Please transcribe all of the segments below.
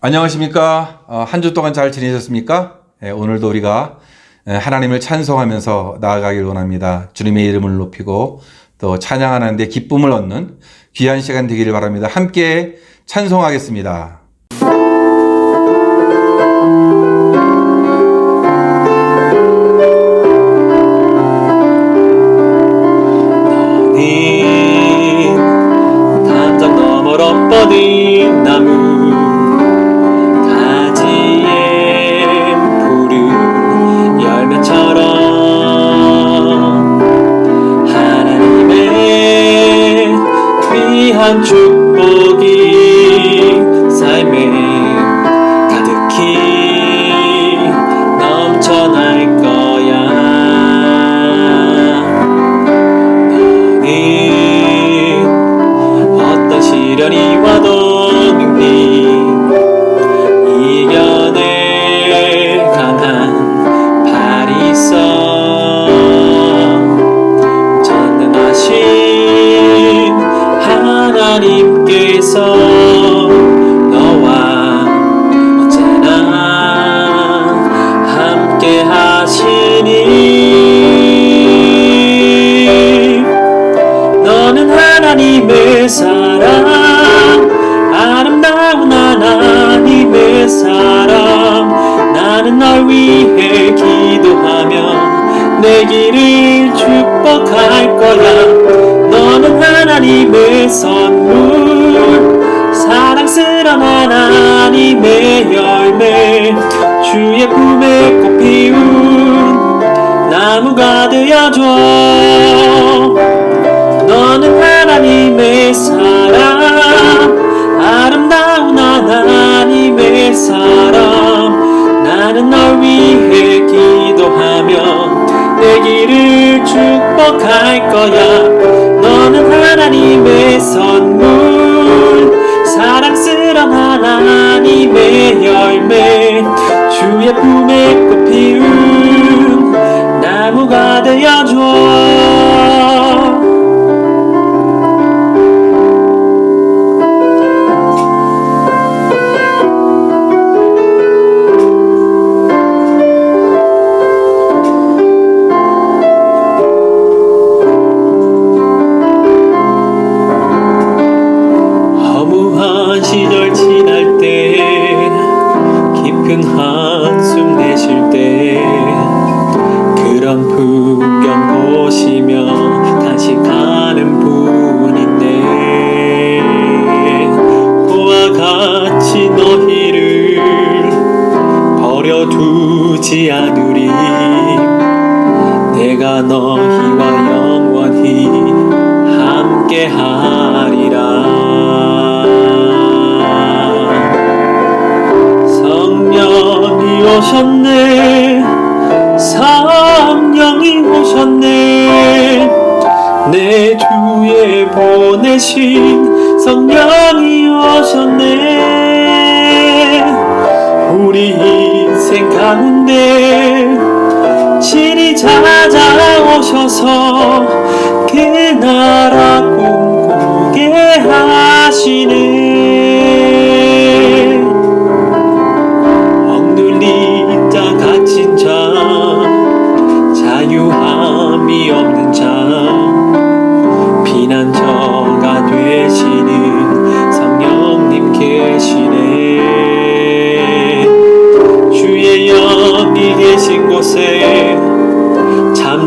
안녕하십니까? 한 주 동안 잘 지내셨습니까? 오늘도 우리가 하나님을 찬송하면서 나아가길 원합니다. 주님의 이름을 높이고 또 찬양하는 데 기쁨을 얻는 귀한 시간 되기를 바랍니다. 함께 찬송하겠습니다. 너는 담장 너머로 뻗은 나무 한 축복이 삶에 가득히 넘쳐날 거야. 너는 어떤 시련이 와도 능히 이겨낼 강한 발이 있어. 전능하신 하나님께서 너와 언제나 함께 하시니 너는 하나님의 사람, 아름다운 하나님의 사람. 나는 널 위해 기도하며 내 길을 축복할 거야. 너는 하나님의 선물, 사랑스러운 하나님의 열매, 주의 품에 꽃 피운 나무가 되어줘. 너는 하나님의 사람, 아름다운 하나님의 사람. 나는 널 위해 기도하며 내 길을 축복할 거야. 너는 하나님의 선물, 사랑스러운 하나님의 열매, 주의 품에 꽃 피운 나무가 되어줘. 시절 지날 때, 깊은 한숨 내쉴 때, 그런 풍경 보시며 간식하는 분 있네. 그와 같이 너희를 버려두지 않으리. 내가 너희와 영원히 함께 하리라. 성령이 오셨네, 성령이 오셨네. 내 주에 보내신 성령이 오셨네. 우리 인생 가운데 친히 찾아오셔서 그 나라 꿈꾸게 하시네.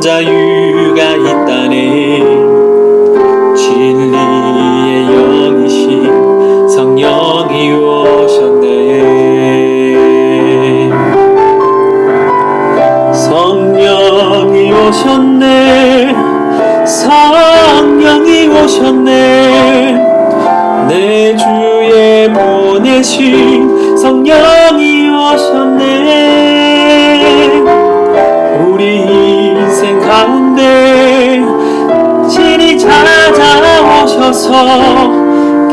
자유가 있다네. 진리의 영이신 성령이 오셨네. 성령이 오셨네. 성령이 오셨네. 내 주에 보내신 성령이 오셨네. 우리 인생 가운데 친히 찾아오셔서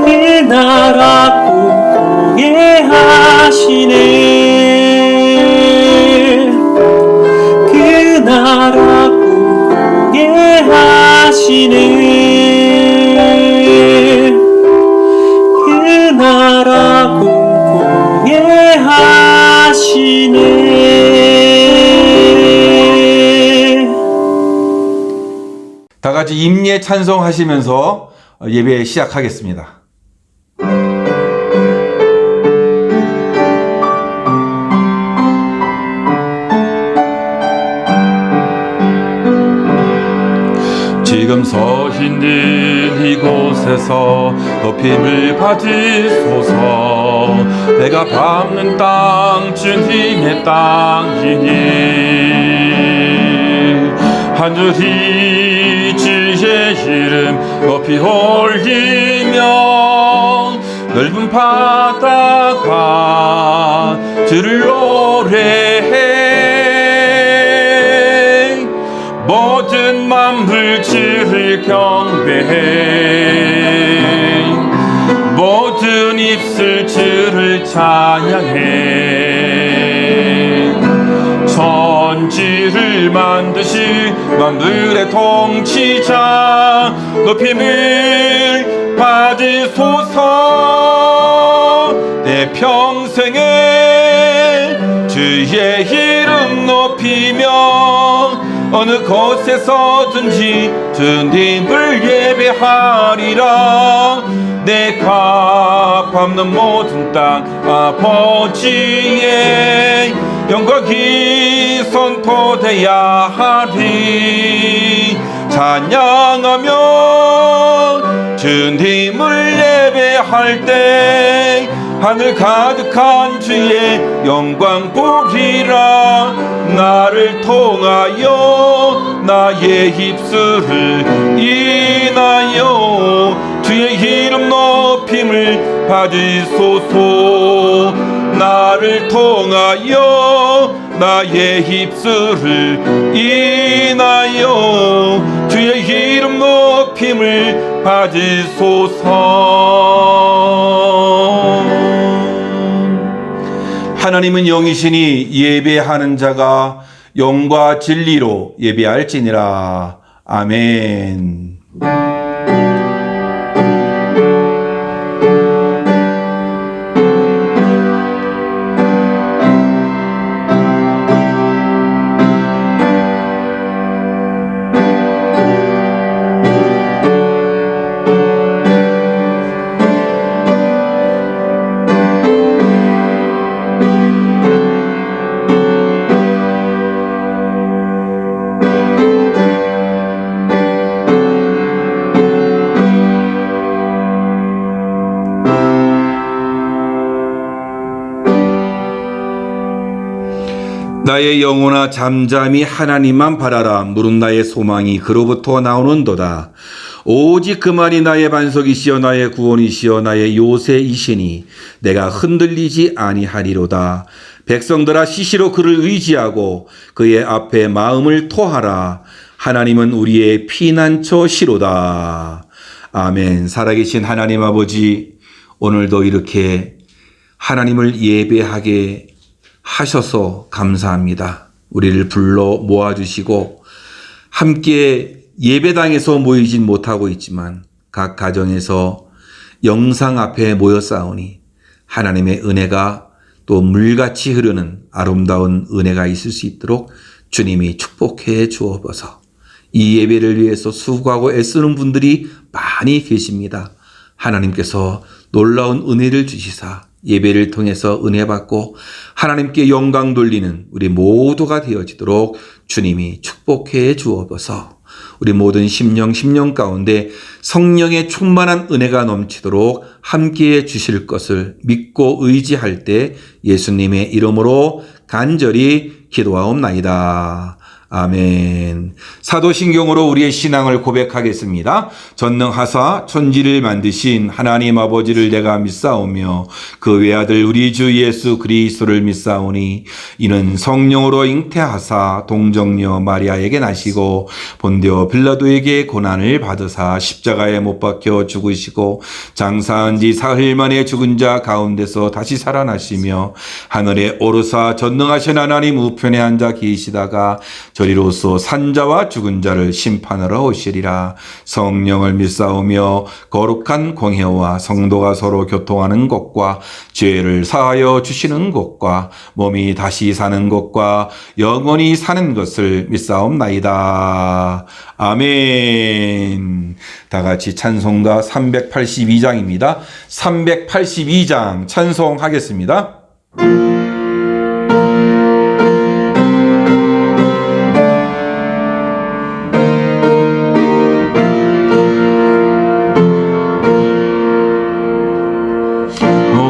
그 나라 꿈꾸게 하시네. 그 나라 꿈꾸게 하시네. 그 나라 꿈꾸게 하시네. 다 같이 임예 찬송하시면서 예배 시작하겠습니다. 지금 서 있는 이곳에서 높임을 받으소서. 내가 밟는 땅 주님의 땅이니 하늘이 주의 이름 높이 올리며 넓은 바다가 주를 노래해. 모든 만물 주를 경배해. 모든 입술 주를 찬양해. 천지를 만드신 만물의 통치자 높임을 받으소서. 내 평생에 주의 이름 높이며 어느 곳에서든지 주님을 예배하리라. 내가 밟는 모든 땅 아버지의 영광이 선포되야 하리. 찬양하며 주님을 예배할 때 하늘 가득한 주의 영광 보리라. 나를 통하여 나의 입술을 인하여 주의 이름 높임을 받으소서. 나를 통하여 나의 입술을 인하여 주의 이름 높임을 받으소서. 하나님은 영이시니 예배하는 자가 영과 진리로 예배할지니라. 아멘. 나의 영혼아 잠잠히 하나님만 바라라. 무릇 나의 소망이 그로부터 나오는도다. 오직 그만이 나의 반석이시여 나의 구원이시여 나의 요새이시니 내가 흔들리지 아니하리로다. 백성들아 시시로 그를 의지하고 그의 앞에 마음을 토하라. 하나님은 우리의 피난처시로다. 아멘. 살아계신 하나님 아버지, 오늘도 이렇게 하나님을 예배하게 하셔서 감사합니다. 우리를 불러 모아주시고 함께 예배당에서 모이진 못하고 있지만 각 가정에서 영상 앞에 모여 싸우니 하나님의 은혜가 또 물같이 흐르는 아름다운 은혜가 있을 수 있도록 주님이 축복해 주옵소서. 이 예배를 위해서 수고하고 애쓰는 분들이 많이 계십니다. 하나님께서 놀라운 은혜를 주시사 예배를 통해서 은혜 받고 하나님께 영광 돌리는 우리 모두가 되어지도록 주님이 축복해 주옵소서. 우리 모든 심령 가운데 성령의 충만한 은혜가 넘치도록 함께해 주실 것을 믿고 의지할 때 예수님의 이름으로 간절히 기도하옵나이다. 아멘. 사도신경으로 우리의 신앙을 고백하겠습니다. 전능하사 천지를 만드신 하나님 아버지를 내가 믿사오며 그 외아들 우리 주 예수 그리스도를 믿사오니 이는 성령으로 잉태하사 동정녀 마리아에게 나시고 본디오 빌라도에게 고난을 받으사 십자가에 못 박혀 죽으시고 장사한 지 사흘 만에 죽은 자 가운데서 다시 살아나시며 하늘에 오르사 전능하신 하나님 우편에 앉아 계시다가 저리로서 산자와 죽은 자를 심판하러 오시리라. 성령을 믿사오며 거룩한 공회와 성도가 서로 교통하는 것과 죄를 사하여 주시는 것과 몸이 다시 사는 것과 영원히 사는 것을 믿사옵나이다. 아멘. 다 같이 찬송가 382장입니다. 382장 찬송하겠습니다.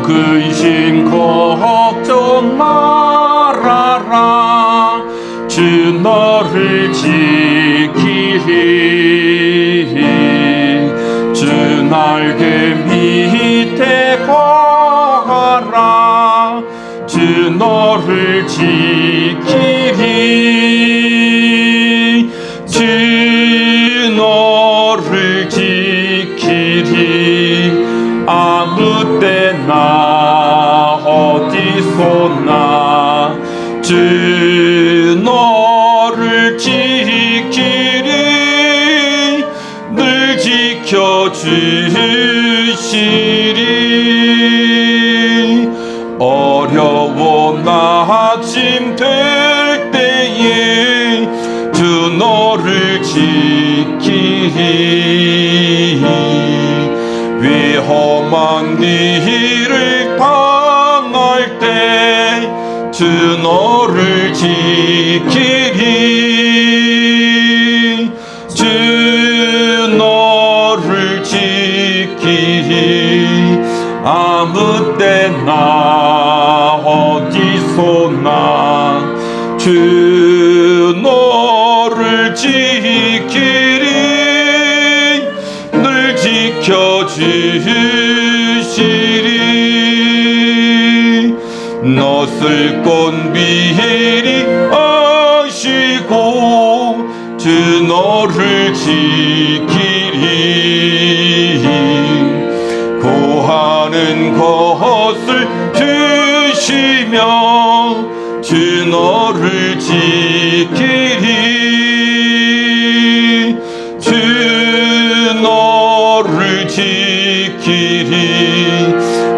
근심 걱정 말아라 주 너를 지키리 주 날개 밑에 거하라 주 너를 지키리 주 너를 지키리 아무 때나 어디서나 주 너를 지키리 늘 지켜주시리 어려워 낙심될 때에 주 너를 지키리 위험한 일을 당할 때 주 너를 지키리 주 너를 지키리 아무 때나 어디서나 주 너를 지키리 늘 지켜주시리 너쓸 것 미리 아시고 주 너를 지키리 구하는 것을 주시며 주 너를 지키리 주 너를 지키리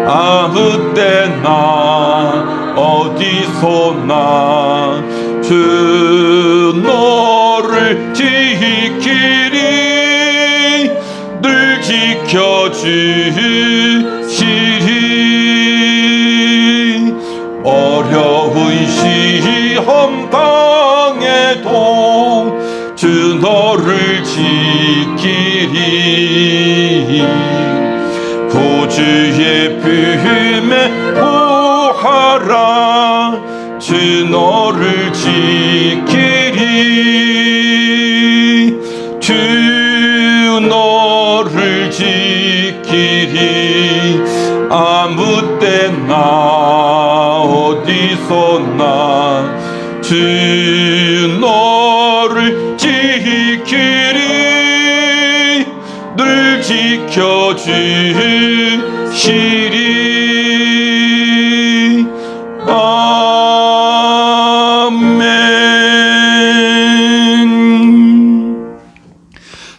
아무 때나 어디서나 주 너를 지키리 늘 지켜주시리 어려운 시험 당해도 주 너를 지키리 구주의 품에 구하라 주 너를 지키리 주 너를 지키리 아무 때나 어디서나 주 너를 지키리 늘 지켜주시리 아멘.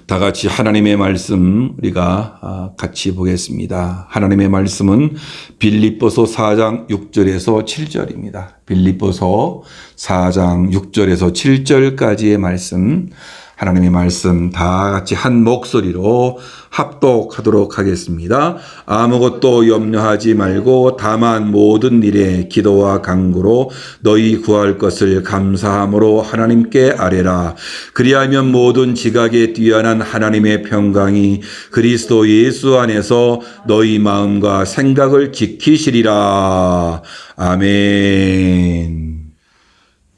다 같이 하나님의 말씀 우리가 같이 보겠습니다. 하나님의 말씀은 빌립보서 4장 6절에서 7절입니다. 빌립보서 4장 6절에서 7절까지의 말씀 하나님의 말씀 다 같이 한 목소리로 합독하도록 하겠습니다. 아무것도 염려하지 말고 다만 모든 일에 기도와 간구로 너희 구할 것을 감사함으로 하나님께 아뢰라. 그리하면 모든 지각에 뛰어난 하나님의 평강이 그리스도 예수 안에서 너희 마음과 생각을 지키시리라. 아멘.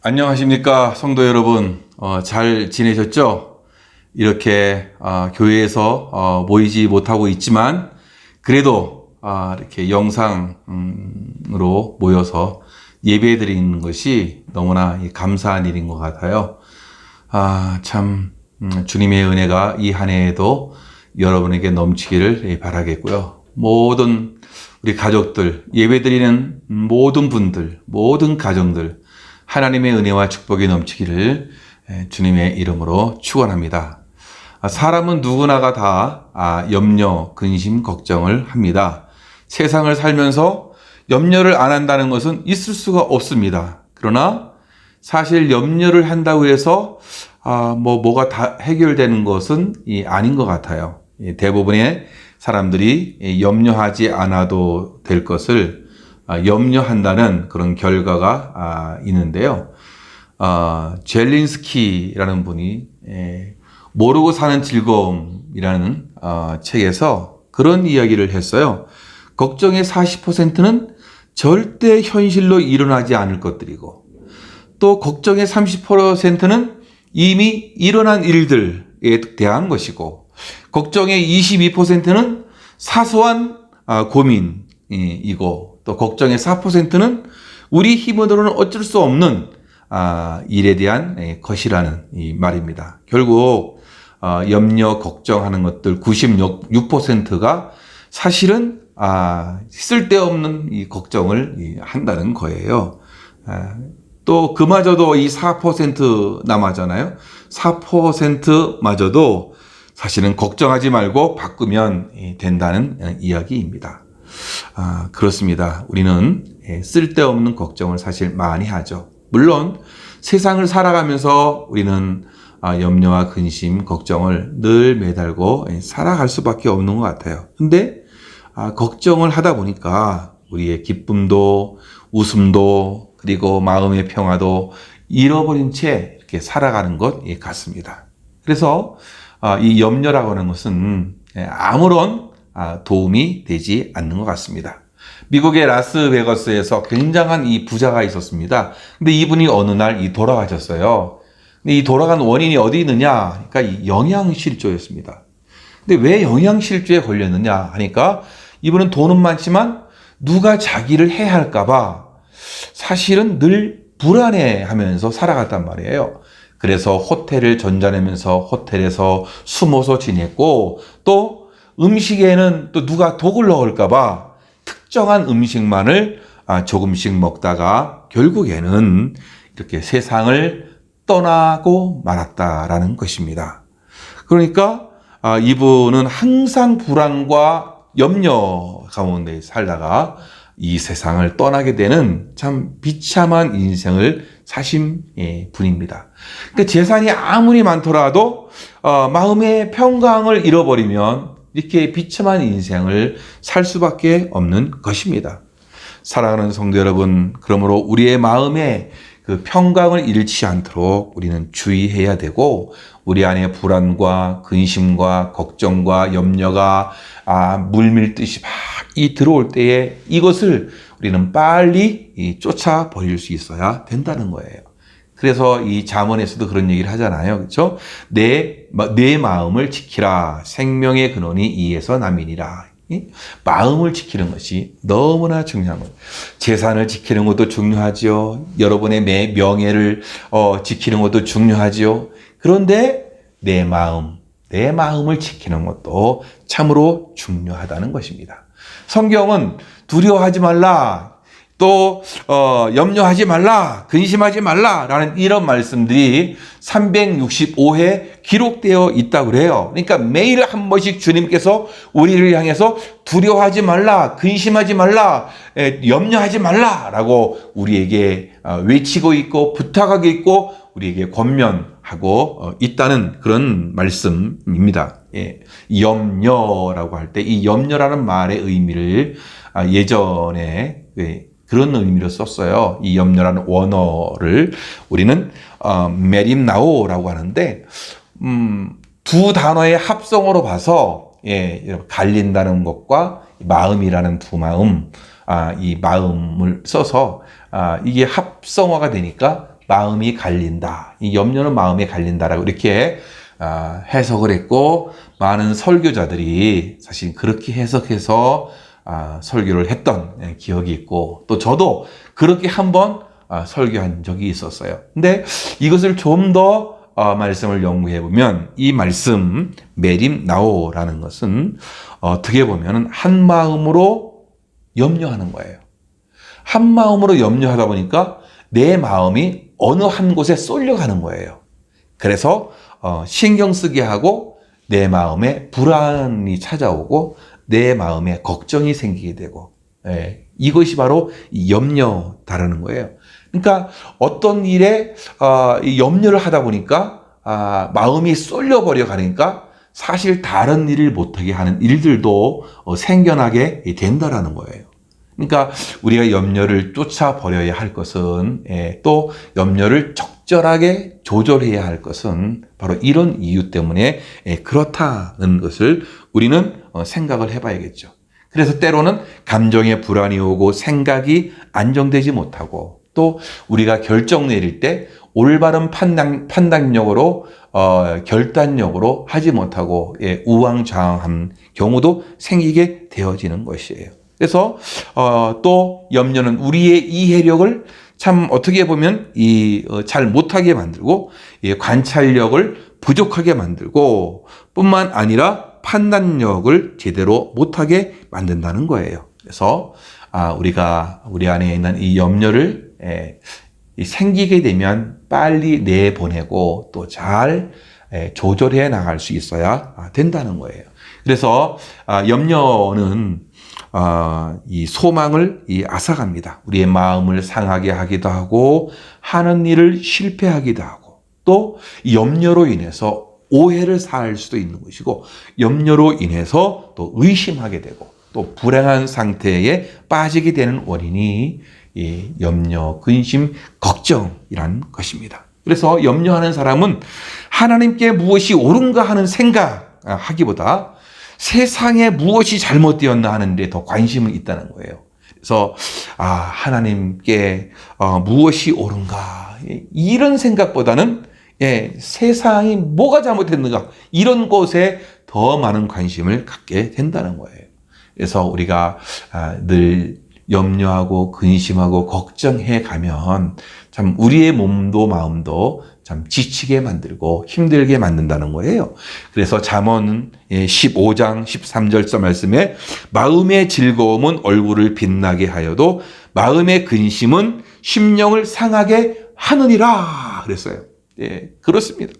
안녕하십니까 성도 여러분. 잘 지내셨죠? 이렇게 교회에서 모이지 못하고 있지만 그래도 이렇게 영상으로 모여서 예배 드리는 것이 너무나 감사한 일인 것 같아요. 참 주님의 은혜가 이 한 해에도 여러분에게 넘치기를 바라겠고요. 모든 우리 가족들, 예배 드리는 모든 분들, 모든 가정들 하나님의 은혜와 축복이 넘치기를 주님의 이름으로 축원합니다. 사람은 누구나가 다 염려, 근심, 걱정을 합니다. 세상을 살면서 염려를 안 한다는 것은 있을 수가 없습니다. 그러나 사실 염려를 한다고 해서 뭐가 다 해결되는 것은 아닌 것 같아요. 대부분의 사람들이 염려하지 않아도 될 것을 염려한다는 그런 결과가 있는데요. 젤린스키라는 분이 모르고 사는 즐거움이라는 책에서 그런 이야기를 했어요. 걱정의 40%는 절대 현실로 일어나지 않을 것들이고 또 걱정의 30%는 이미 일어난 일들에 대한 것이고 걱정의 22%는 사소한 고민이고 또 걱정의 4%는 우리 힘으로는 어쩔 수 없는 일에 대한 것이라는 이 말입니다. 결국 염려, 걱정하는 것들 96%가 사실은 쓸데없는 이 걱정을 한다는 거예요. 또 그마저도 이 4% 남아잖아요. 4%마저도 사실은 걱정하지 말고 바꾸면 된다는 이야기입니다. 그렇습니다. 우리는 쓸데없는 걱정을 사실 많이 하죠. 물론 세상을 살아가면서 우리는 염려와 근심, 걱정을 늘 매달고 살아갈 수밖에 없는 것 같아요. 근데 걱정을 하다 보니까 우리의 기쁨도 웃음도 그리고 마음의 평화도 잃어버린 채 이렇게 살아가는 것 같습니다. 그래서 이 염려라고 하는 것은 아무런 도움이 되지 않는 것 같습니다. 미국의 라스베거스에서 굉장한 이 부자가 있었습니다. 근데 이분이 어느 날 돌아가셨어요. 근데 이 돌아간 원인이 어디 있느냐? 그러니까 이 영양실조였습니다. 근데 왜 영양실조에 걸렸느냐 하니까 이분은 돈은 많지만 누가 자기를 해할까봐 사실은 늘 불안해하면서 살아갔단 말이에요. 그래서 호텔을 전전하면서 호텔에서 숨어서 지냈고 또 음식에는 또 누가 독을 넣을까봐 특정한 음식만을 조금씩 먹다가 결국에는 이렇게 세상을 떠나고 말았다라는 것입니다. 그러니까 이분은 항상 불안과 염려 가운데 살다가 이 세상을 떠나게 되는 참 비참한 인생을 사신 분입니다. 그러니까 재산이 아무리 많더라도 마음의 평강을 잃어버리면 이렇게 비참한 인생을 살 수밖에 없는 것입니다. 사랑하는 성도 여러분, 그러므로 우리의 마음에 그 평강을 잃지 않도록 우리는 주의해야 되고 우리 안에 불안과 근심과 걱정과 염려가 물밀듯이 막 들어올 때에 이것을 우리는 빨리 쫓아 버릴 수 있어야 된다는 거예요. 그래서 이 잠언에서도 그런 얘기를 하잖아요. 그렇죠? 내 마음을 지키라. 생명의 근원이 이에서 남이니라. 마음을 지키는 것이 너무나 중요한 거예요. 재산을 지키는 것도 중요하죠. 여러분의 명예를 지키는 것도 중요하죠. 그런데 내 마음을 지키는 것도 참으로 중요하다는 것입니다. 성경은 두려워하지 말라, 또 염려하지 말라, 근심하지 말라라는 이런 말씀들이 365회 기록되어 있다고 그래요. 그러니까 매일 한 번씩 주님께서 우리를 향해서 두려워하지 말라, 근심하지 말라, 염려하지 말라라고 우리에게 외치고 있고 부탁하고 있고 우리에게 권면하고 하고 있다는 그런 말씀입니다. 예, 염려라고 할 때 이 염려라는 말의 의미를 예전에 그런 의미로 썼어요. 이 염려라는 원어를 우리는 메림나오라고 하는데 두 단어의 합성어로 봐서 갈린다는 것과 마음이라는 두 마음, 이 마음을 써서 이게 합성어가 되니까 마음이 갈린다. 이 염려는 마음이 갈린다라고 이렇게 해석을 했고 많은 설교자들이 사실 그렇게 해석해서 설교를 했던 기억이 있고 또 저도 그렇게 한번 설교한 적이 있었어요. 근데 이것을 좀 더 말씀을 연구해 보면 이 말씀 메림나오라는 것은 어떻게 보면 한 마음으로 염려하는 거예요. 한 마음으로 염려하다 보니까 내 마음이 어느 한 곳에 쏠려가는 거예요. 그래서 신경 쓰게 하고 내 마음에 불안이 찾아오고 내 마음에 걱정이 생기게 되고 이것이 바로 염려다라는 거예요. 그러니까 어떤 일에 염려를 하다 보니까 마음이 쏠려버려 가니까 사실 다른 일을 못하게 하는 일들도 생겨나게 된다라는 거예요. 그러니까 우리가 염려를 쫓아버려야 할 것은 또 염려를 적절하게 조절해야 할 것은 바로 이런 이유 때문에 그렇다는 것을 우리는 생각을 해봐야겠죠. 그래서 때로는 감정에 불안이 오고 생각이 안정되지 못하고 또 우리가 결정 내릴 때 올바른 판단력으로 결단력으로 하지 못하고 우왕좌왕한 경우도 생기게 되어지는 것이에요. 그래서 또 염려는 우리의 이해력을 참 어떻게 보면 잘 못하게 만들고 관찰력을 부족하게 만들고 뿐만 아니라 판단력을 제대로 못하게 만든다는 거예요. 그래서 우리가 우리 안에 있는 이 염려를 생기게 되면 빨리 내보내고 또 잘 조절해 나갈 수 있어야 된다는 거예요. 그래서 염려는 이 소망을 앗아갑니다. 우리의 마음을 상하게 하기도 하고 하는 일을 실패하기도 하고 또 염려로 인해서 오해를 살 수도 있는 것이고 염려로 인해서 또 의심하게 되고 또 불행한 상태에 빠지게 되는 원인이 이 염려, 근심, 걱정이란 것입니다. 그래서 염려하는 사람은 하나님께 무엇이 옳은가 하는 생각하기보다 세상에 무엇이 잘못되었나 하는 데 더 관심이 있다는 거예요. 그래서 하나님께 무엇이 옳은가 이런 생각보다는 세상이 뭐가 잘못했는가 이런 것에 더 많은 관심을 갖게 된다는 거예요. 그래서 우리가 늘 염려하고 근심하고 걱정해 가면 참 우리의 몸도 마음도 참 지치게 만들고 힘들게 만든다는 거예요. 그래서 잠언 15장 13절 말씀에 마음의 즐거움은 얼굴을 빛나게 하여도 마음의 근심은 심령을 상하게 하느니라 그랬어요. 그렇습니다.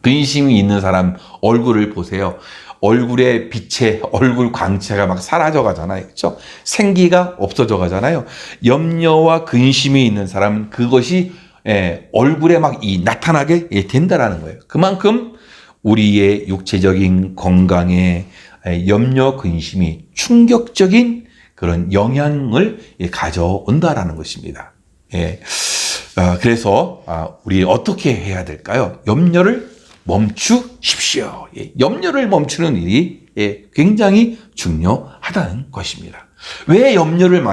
근심이 있는 사람 얼굴을 보세요. 얼굴의 빛에 얼굴 광채가 막 사라져 가잖아요. 그렇죠? 생기가 없어져 가잖아요. 염려와 근심이 있는 사람은 그것이 얼굴에 막 나타나게 된다라는 거예요. 그만큼 우리의 육체적인 건강에 염려 근심이 충격적인 그런 영향을 가져온다라는 것입니다. 그래서 우리 어떻게 해야 될까요? 염려를 멈추십시오. 염려를 멈추는 일이 굉장히 중요하다는 것입니다. 왜 염려를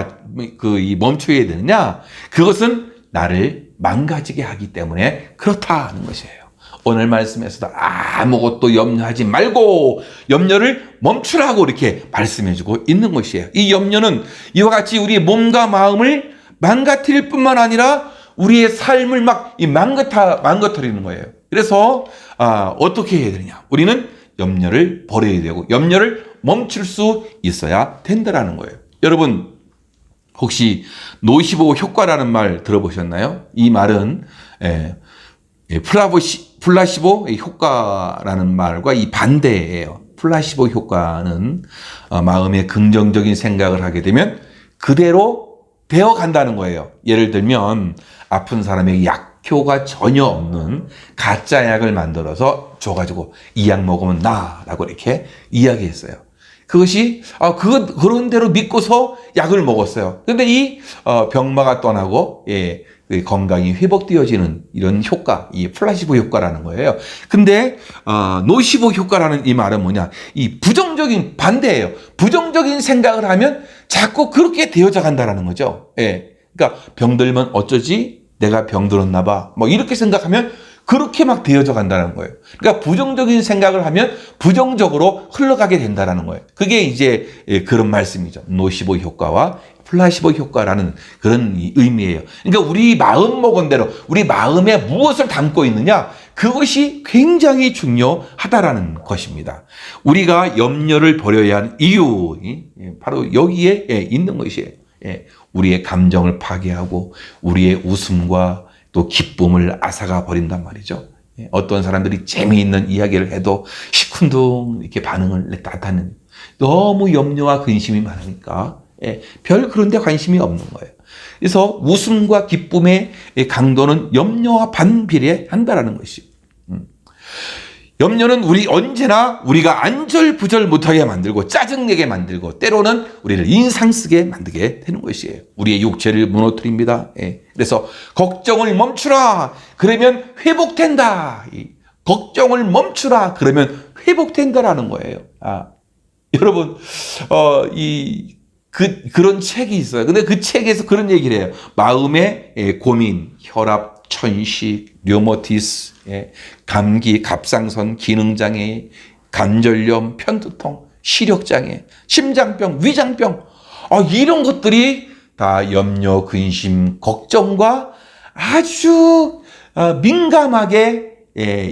멈춰야 되느냐? 그것은 나를 망가지게 하기 때문에 그렇다는 것이에요. 오늘 말씀에서도 아무것도 염려하지 말고 염려를 멈추라고 이렇게 말씀해주고 있는 것이에요. 이 염려는 이와 같이 우리의 몸과 마음을 망가뜨릴 뿐만 아니라 우리의 삶을 막 망가뜨리는 거예요. 그래서 어떻게 해야 되느냐? 우리는 염려를 버려야 되고 염려를 멈출 수 있어야 된다는 거예요. 여러분 혹시 노시보 효과라는 말 들어보셨나요? 이 말은 플라시보 효과라는 말과 이 반대예요. 플라시보 효과는 마음에 긍정적인 생각을 하게 되면 그대로 되어 간다는 거예요. 예를 들면 아픈 사람에게 약 효과 전혀 없는 가짜 약을 만들어서 줘가지고 이 약 먹으면 나라고 이렇게 이야기했어요. 그것이 그런 대로 믿고서 약을 먹었어요. 그런데 이 병마가 떠나고 그 건강이 회복되어지는 이런 효과, 이 플라시보 효과라는 거예요. 근데 노시보 효과라는 이 말은 뭐냐? 이 부정적인 반대예요. 부정적인 생각을 하면 자꾸 그렇게 되어져 간다라는 거죠. 예. 그러니까 병들면 어쩌지? 내가 병들었나 봐. 뭐 이렇게 생각하면 그렇게 막 되어져 간다는 거예요. 그러니까 부정적인 생각을 하면 부정적으로 흘러가게 된다는 거예요. 그게 이제 그런 말씀이죠. 노시보 효과와 플라시보 효과라는 그런 의미예요. 그러니까 우리 마음 먹은 대로 우리 마음에 무엇을 담고 있느냐, 그것이 굉장히 중요하다라는 것입니다. 우리가 염려를 버려야 하는 이유, 바로 여기에 있는 것이에요. 우리의 감정을 파괴하고 우리의 웃음과 또 기쁨을 앗아가 버린단 말이죠. 어떤 사람들이 재미있는 이야기를 해도 시큰둥 이렇게 반응을 나타내는, 너무 염려와 근심이 많으니까 별 그런 데 관심이 없는 거예요. 그래서 웃음과 기쁨의 강도는 염려와 반비례한다라는 것이. 염려는 언제나 우리가 안절부절 못하게 만들고 짜증내게 만들고 때로는 우리를 인상 쓰게 만들게 되는 것이에요. 우리의 육체를 무너뜨립니다. 그래서 걱정을 멈추라. 그러면 회복된다. 걱정을 멈추라. 그러면 회복된다라는 거예요. 여러분, 그런 책이 있어요. 근데 그 책에서 그런 얘기를 해요. 마음의 고민, 혈압, 천식, 류머티스, 감기, 갑상선, 기능장애, 관절염, 편두통, 시력장애, 심장병, 위장병, 이런 것들이 다 염려, 근심, 걱정과 아주 민감하게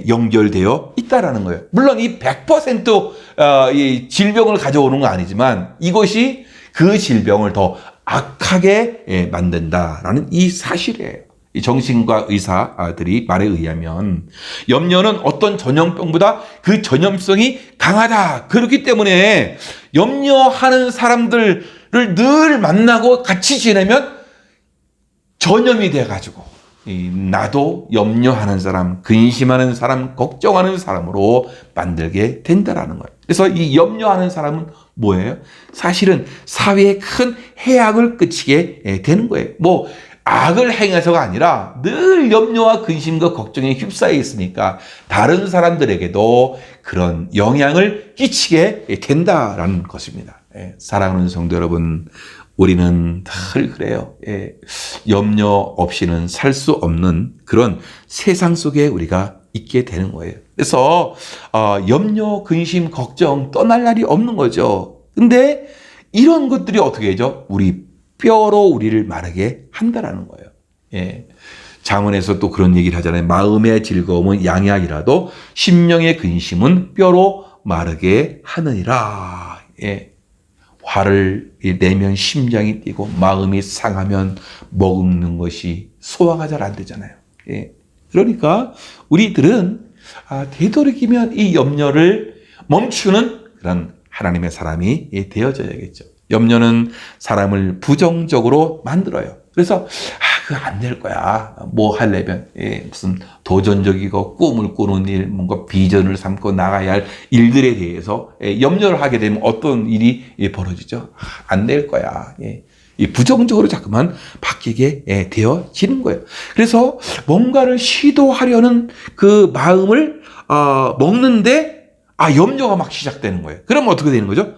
연결되어 있다라는 거예요. 물론 이 100% 이 질병을 가져오는 건 아니지만 이것이 그 질병을 더 악하게 만든다라는 이 사실이에요. 이 정신과 의사들이 말에 의하면 염려는 어떤 전염병보다 그 전염성이 강하다. 그렇기 때문에 염려하는 사람들을 늘 만나고 같이 지내면 전염이 돼가지고 나도 염려하는 사람, 근심하는 사람, 걱정하는 사람으로 만들게 된다라는 거예요. 그래서 이 염려하는 사람은 뭐예요? 사실은 사회에 큰 해악을 끼치게 되는 거예요. 뭐 악을 행해서가 아니라 늘 염려와 근심과 걱정에 휩싸여 있으니까 다른 사람들에게도 그런 영향을 끼치게 된다라는 것입니다. 사랑하는 성도 여러분, 우리는 늘 그래요. 염려 없이는 살 수 없는 그런 세상 속에 우리가 있게 되는 거예요. 그래서 염려, 근심, 걱정 떠날 날이 없는 거죠. 근데 이런 것들이 어떻게 하죠? 우리 뼈로 우리를 마르게 한다라는 거예요. 잠언에서 또 그런 얘기를 하잖아요. 마음의 즐거움은 양약이라도 심령의 근심은 뼈로 마르게 하느니라. 화를 내면 심장이 뛰고 마음이 상하면 먹는 것이 소화가 잘 안 되잖아요. 그러니까 우리들은 되도록이면 이 염려를 멈추는 그런 하나님의 사람이 되어져야겠죠. 염려는 사람을 부정적으로 만들어요. 그래서 그거 안 될 거야. 뭐 하려면 무슨 도전적이고 꿈을 꾸는 일, 뭔가 비전을 삼고 나가야 할 일들에 대해서 염려를 하게 되면 어떤 일이 벌어지죠? 안 될 거야. 이 부정적으로 자꾸만 바뀌게 되어지는 거예요. 그래서 뭔가를 시도하려는 그 마음을 먹는데 염려가 막 시작되는 거예요. 그러면 어떻게 되는 거죠?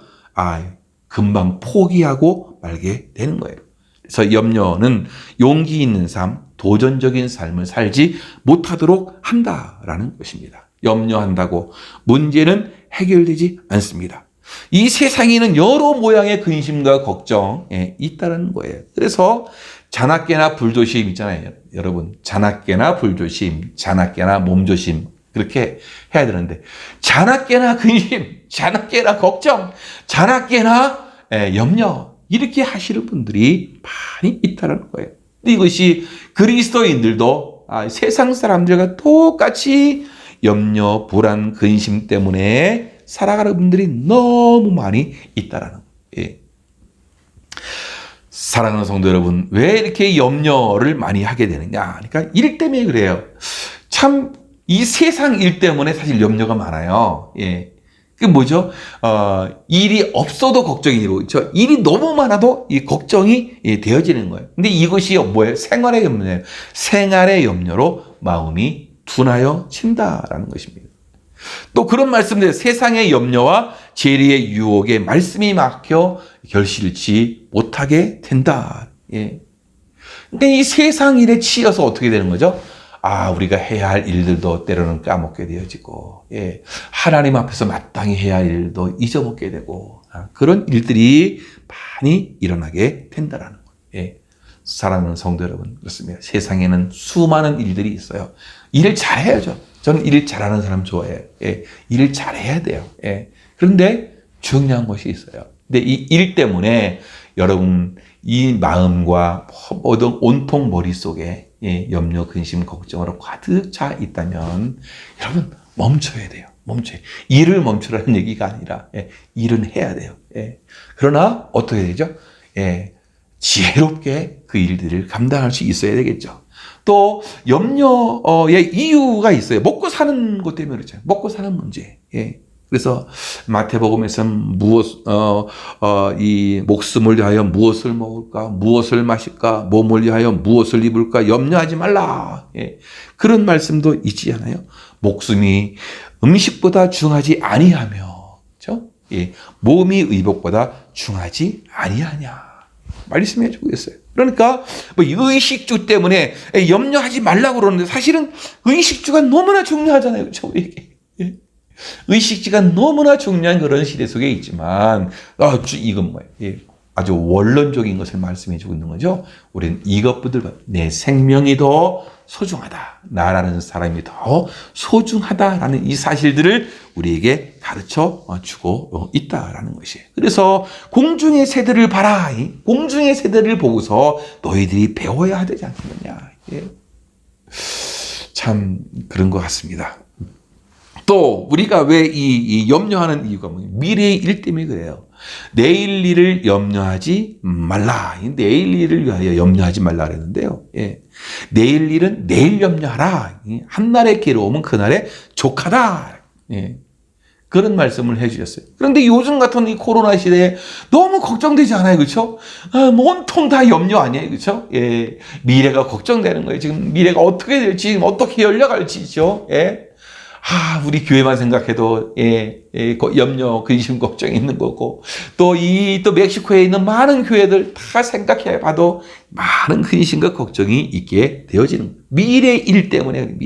금방 포기하고 말게 되는 거예요. 그래서 염려는 용기 있는 삶, 도전적인 삶을 살지 못하도록 한다라는 것입니다. 염려한다고 문제는 해결되지 않습니다. 이 세상에는 여러 모양의 근심과 걱정이 있다는 거예요. 그래서 자나깨나 불조심 있잖아요. 여러분, 자나깨나 불조심, 자나깨나 몸조심, 그렇게 해야 되는데 자나깨나 근심, 자나깨나 걱정, 자나깨나 염려, 이렇게 하시는 분들이 많이 있다는 거예요. 이것이 그리스도인들도 세상 사람들과 똑같이 염려, 불안, 근심 때문에 살아가는 분들이 너무 많이 있다는 거예요. 사랑하는 성도 여러분, 왜 이렇게 염려를 많이 하게 되느냐? 그러니까 일 때문에 그래요. 참, 이 세상 일 때문에 사실 염려가 많아요. 예. 그게 뭐죠? 일이 없어도 걱정이 되고, 일이 너무 많아도 이 걱정이 되어지는 거예요. 근데 이것이 뭐예요? 생활의 염려예요. 생활의 염려로 마음이 둔하여진다라는 것입니다. 또 그런 말씀들, 세상의 염려와 재리의 유혹에 말씀이 막혀 결실치 못하게 된다. 예. 근데 이 세상 일에 치여서 어떻게 되는 거죠? 우리가 해야 할 일들도 때로는 까먹게 되어지고, 예. 하나님 앞에서 마땅히 해야 할 일도 잊어먹게 되고, 그런 일들이 많이 일어나게 된다라는 거예요. 예. 사랑하는 성도 여러분, 그렇습니다. 세상에는 수많은 일들이 있어요. 일을 잘해야죠. 저는 일 잘하는 사람 좋아해요. 예. 일을 잘해야 돼요. 예. 그런데 중요한 것이 있어요. 근데 이 일 때문에 여러분, 이 마음과 모든 온통 머릿속에 염려, 근심, 걱정으로 가득 차 있다면 여러분 멈춰야 돼요. 멈춰야 돼요. 일을 멈추라는 얘기가 아니라 일은 해야 돼요. 그러나 어떻게 되죠? 지혜롭게 그 일들을 감당할 수 있어야 되겠죠. 또 염려의 이유가 있어요. 먹고 사는 것 때문에 그렇죠. 먹고 사는 문제. 그래서 마태복음에서는 이 목숨을 위하여 무엇을 먹을까, 무엇을 마실까, 몸을 위하여 무엇을 입을까 염려하지 말라. 그런 말씀도 있지 않아요? 목숨이 음식보다 중하지 아니하며, 그렇죠? 몸이 의복보다 중하지 아니하냐. 말씀해 주고 있어요. 그러니까 의식주 때문에 염려하지 말라고 그러는데 사실은 의식주가 너무나 중요하잖아요. 그렇죠? 우리에게. 의식주가 너무나 중요한 그런 시대 속에 있지만 이건 뭐예요? 아주 원론적인 것을 말씀해 주고 있는 거죠. 우리는 이것보다 내 생명이 더 소중하다. 나라는 사람이 더 소중하다라는 이 사실들을 우리에게 가르쳐 주고 있다라는 것이에요. 그래서 공중의 새들을 봐라. 공중의 새들을 보고서 너희들이 배워야 되지 않겠느냐. 참 그런 것 같습니다. 또 우리가 왜 이 염려하는 이유가 뭐예요? 미래의 일 때문에 그래요. 내일 일을 염려하지 말라. 내일 일을 위하여 염려하지 말라 그랬는데요. 내일 일은 내일 염려하라. 한날의 괴로움은 그날의 족하다. 그런 말씀을 해주셨어요. 그런데 요즘 같은 이 코로나 시대에 너무 걱정되지 않아요, 그렇죠? 온통 다 염려 아니에요, 그렇죠? 미래가 걱정되는 거예요. 지금 미래가 어떻게 될지, 어떻게 열려갈지죠. 우리 교회만 생각해도 염려, 근심, 걱정이 있는 거고 또 멕시코에 있는 많은 교회들 다 생각해 봐도 많은 근심과 걱정이 있게 되어지는 거예요. 미래의 일 때문에.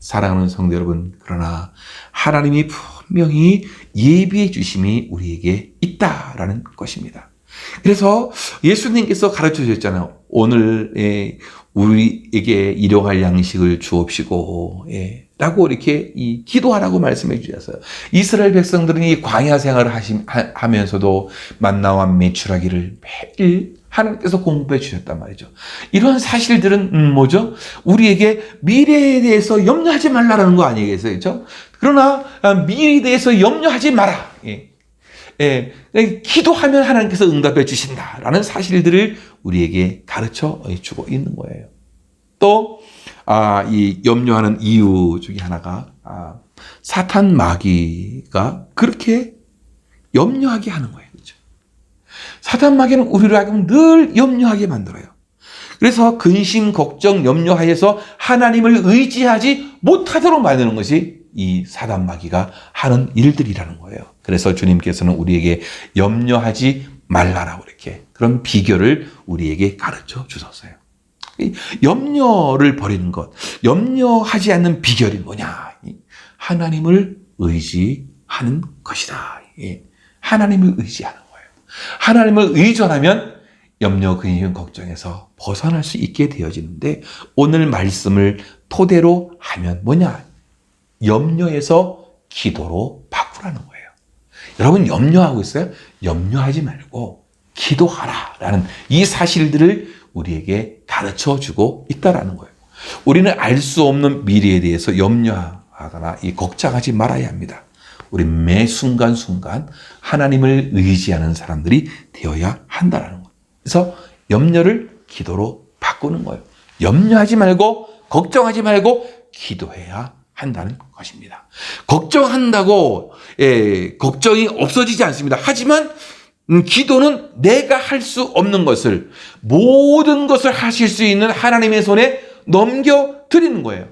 사랑하는 성도 여러분, 그러나 하나님이 분명히 예비해 주심이 우리에게 있다라는 것입니다. 그래서 예수님께서 가르쳐 주셨잖아요. 오늘 우리에게 일용할 양식을 주옵시고 라고 이렇게 기도하라고 말씀해 주셨어요. 이스라엘 백성들은 이 광야 생활을 하면서도 만나와 메추라기를 매일 하나님께서 공급해 주셨단 말이죠. 이런 사실들은 뭐죠? 우리에게 미래에 대해서 염려하지 말라는 거 아니겠어요? 그렇죠? 그러나 미래에 대해서 염려하지 마라. 기도하면 하나님께서 응답해 주신다라는 사실들을 우리에게 가르쳐 주고 있는 거예요. 또 이 염려하는 이유 중에 하나가 사탄 마귀가 그렇게 염려하게 하는 거예요. 그렇죠? 사탄 마귀는 우리를 하여금 늘 염려하게 만들어요. 그래서 근심, 걱정, 염려하여서 하나님을 의지하지 못하도록 만드는 것이 이 사단 마귀가 하는 일들이라는 거예요. 그래서 주님께서는 우리에게 염려하지 말라라고 이렇게 그런 비결을 우리에게 가르쳐 주셨어요. 염려를 버리는 것, 염려하지 않는 비결이 뭐냐? 하나님을 의지하는 것이다. 하나님을 의지하는 거예요. 하나님을 의존하면 염려, 근심, 걱정에서 벗어날 수 있게 되어지는데 오늘 말씀을 토대로 하면 뭐냐? 염려에서 기도로 바꾸라는 거예요. 여러분 염려하고 있어요? 염려하지 말고 기도하라라는 이 사실들을 우리에게 가르쳐주고 있다라는 거예요. 우리는 알 수 없는 미래에 대해서 염려하거나 걱정하지 말아야 합니다. 우리 매 순간순간 하나님을 의지하는 사람들이 되어야 한다는 거예요. 그래서 염려를 기도로 바꾸는 거예요. 염려하지 말고 걱정하지 말고 기도해야 한다는 것입니다. 걱정한다고 걱정이 없어지지 않습니다. 하지만 기도는 내가 할 수 없는 것을, 모든 것을 하실 수 있는 하나님의 손에 넘겨드리는 거예요.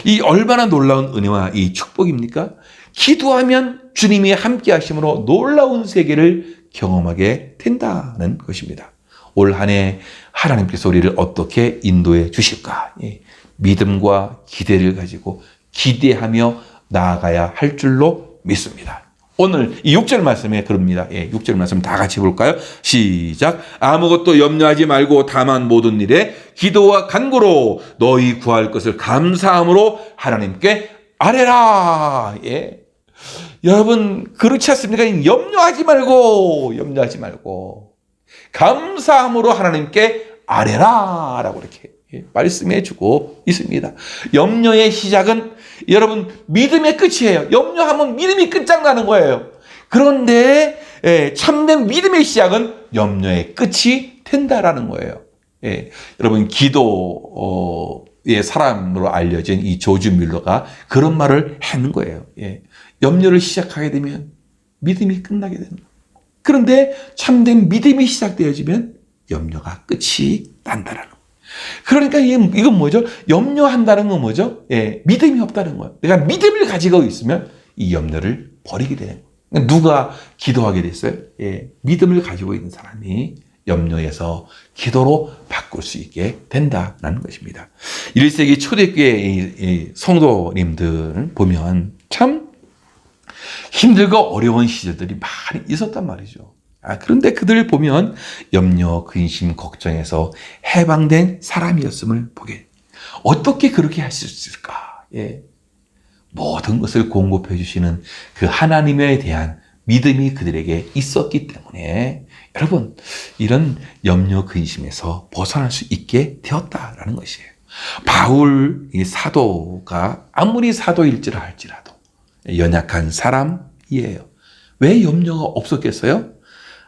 이 얼마나 놀라운 은혜와 이 축복입니까? 기도하면 주님이 함께 하심으로 놀라운 세계를 경험하게 된다는 것입니다. 올 한 해 하나님께서 우리를 어떻게 인도해 주실까? 믿음과 기대를 가지고 기대하며 나아가야 할 줄로 믿습니다. 오늘 이 6절 말씀에 그럽니다. 6절 말씀 다 같이 볼까요? 시작. 아무것도 염려하지 말고 다만 모든 일에 기도와 간구로 너희 구할 것을 감사함으로 하나님께 아뢰라. 여러분 그렇지 않습니까? 염려하지 말고 감사함으로 하나님께 아뢰라 라고 이렇게 말씀해 주고 있습니다. 염려의 시작은 여러분 믿음의 끝이에요. 염려하면 믿음이 끝장나는 거예요. 그런데 참된 믿음의 시작은 염려의 끝이 된다라는 거예요. 여러분 기도의 사람으로 알려진 이 조지 뮬러가 그런 말을 하는 거예요. 염려를 시작하게 되면 믿음이 끝나게 된다. 그런데 참된 믿음이 시작되어지면 염려가 끝이 난다라는 거예요. 그러니까 이건 뭐죠? 염려한다는 건 뭐죠? 믿음이 없다는 거예요. 내가 믿음을 가지고 있으면 이 염려를 버리게 되는 거예요. 누가 기도하게 됐어요? 믿음을 가지고 있는 사람이 염려에서 기도로 바꿀 수 있게 된다는 것입니다. 1세기 초대교회 성도님들 보면 참 힘들고 어려운 시절들이 많이 있었단 말이죠. 그런데 그들을 보면 염려, 근심, 걱정에서 해방된 사람이었음을 보게. 어떻게 그렇게 할 수 있을까? 모든 것을 공급해 주시는 그 하나님에 대한 믿음이 그들에게 있었기 때문에 여러분 이런 염려, 근심에서 벗어날 수 있게 되었다라는 것이에요. 바울 이 사도가 아무리 사도일지라 할지라도 연약한 사람이에요. 왜 염려가 없었겠어요?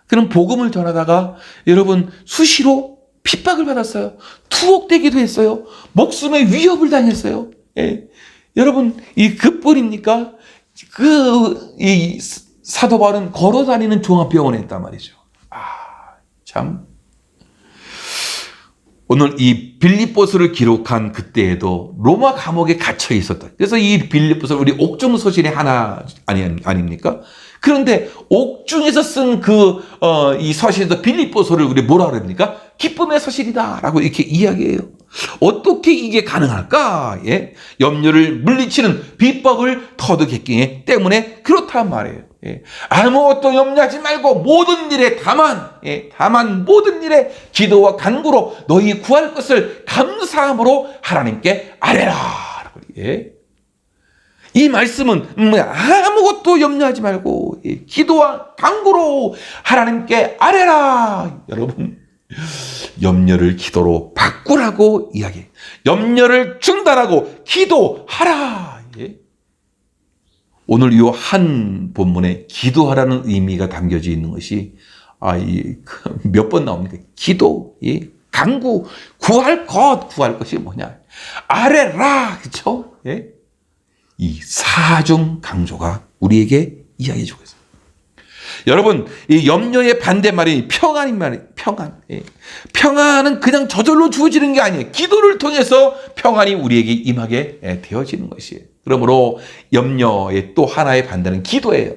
그럼 복음을 전하다가 여러분 수시로 핍박을 받았어요. 투옥되기도 했어요. 목숨의 위협을 당했어요. 여러분 이 그뿐입니까? 이 사도 바울은 걸어다니는 종합병원에 있단 말이죠. 참 오늘 이 빌립보서를 기록한 그때에도 로마 감옥에 갇혀 있었다. 그래서 이 빌립보서 우리 옥중 서신의 하나 아닙니까? 그런데 옥중에서 쓴 이 서신에서 빌립보서를 우리 뭐라 그럽니까? 기쁨의 서신이다라고 이렇게 이야기해요. 어떻게 이게 가능할까? 염려를 물리치는 비법을 터득했기 때문에 그렇단 말이에요. 아무것도 염려하지 말고 모든 일에 다만 모든 일에 기도와 간구로 너희 구할 것을 감사함으로 하나님께 아뢰라. 이 말씀은 아무것도 염려하지 말고 기도와 간구로 하나님께 아뢰라. 여러분 염려를 기도로 바꾸라고 이야기해. 염려를 중단하고 기도하라. 오늘 이 한 본문에 기도하라는 의미가 담겨져 있는 것이 몇 번 나옵니까? 기도, 간구, 구할 것이 뭐냐? 아뢰라, 그렇죠? 이 사중 강조가 우리에게 이야기해주고 있습니다. 여러분, 이 염려의 반대말이 평안인 말이에요. 평안. 평안은 그냥 저절로 주어지는 게 아니에요. 기도를 통해서 평안이 우리에게 임하게 되어지는 것이에요. 그러므로 염려의 또 하나의 반대는 기도예요.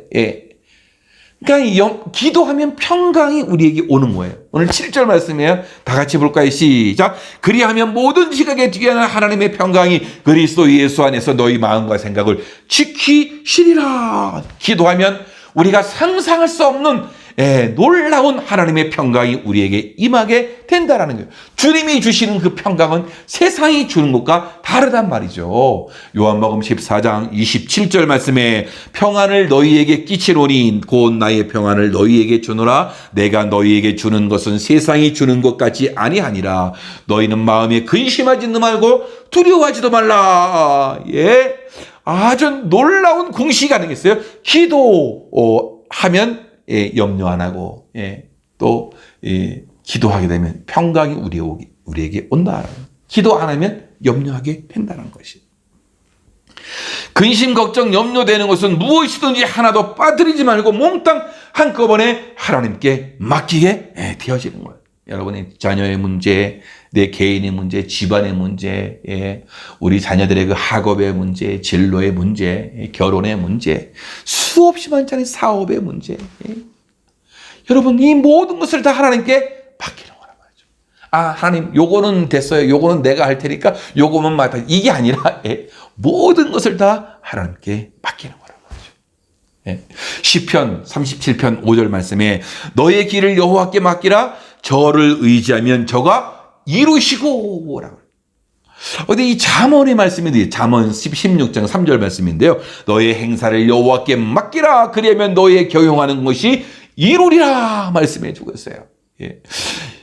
그러니까 기도하면 평강이 우리에게 오는 거예요. 오늘 7절 말씀이에요. 다 같이 볼까요? 시작. 그리하면 모든 지각에 뛰어난 하나님의 평강이 그리스도 예수 안에서 너희 마음과 생각을 지키시리라. 기도하면 우리가 상상할 수 없는 놀라운 하나님의 평강이 우리에게 임하게 된다라는 거예요. 주님이 주시는 그 평강은 세상이 주는 것과 다르단 말이죠. 요한복음 14장 27절 말씀에 평안을 너희에게 끼치노니 곧 나의 평안을 너희에게 주노라. 내가 너희에게 주는 것은 세상이 주는 것 같지 아니하니라. 너희는 마음에 근심하지도 말고 두려워하지도 말라. 아주 놀라운 공식이 가능했어요. 기도하면 염려 안 하고 또 기도하게 되면 평강이 우리에게 온다. 기도 안 하면 염려하게 된다는 것이. 근심, 걱정, 염려되는 것은 무엇이든지 하나도 빠뜨리지 말고 몽땅 한꺼번에 하나님께 맡기게 되어지는 거예요. 여러분의 자녀의 문제, 내 개인의 문제, 집안의 문제, 우리 자녀들의 그 학업의 문제, 진로의 문제, 결혼의 문제, 수없이 많잖아요. 사업의 문제. 여러분, 이 모든 것을 다 하나님께 맡기는 거란 말이죠. 하나님, 요거는 됐어요. 요거는 내가 할 테니까 요거만 맡아. 이게 아니라 모든 것을 다 하나님께 맡기는 거란 말이죠. 시편 37편 5절 말씀에 너의 길을 여호와께 맡기라. 저를 의지하면 저가 이루시고 라고. 근데 이 잠언의 말씀인데, 잠언 16장 3절 말씀인데요. 너의 행사를 여호와께 맡기라. 그러면 너의 경영하는 것이 이루리라 말씀해 주고 있어요.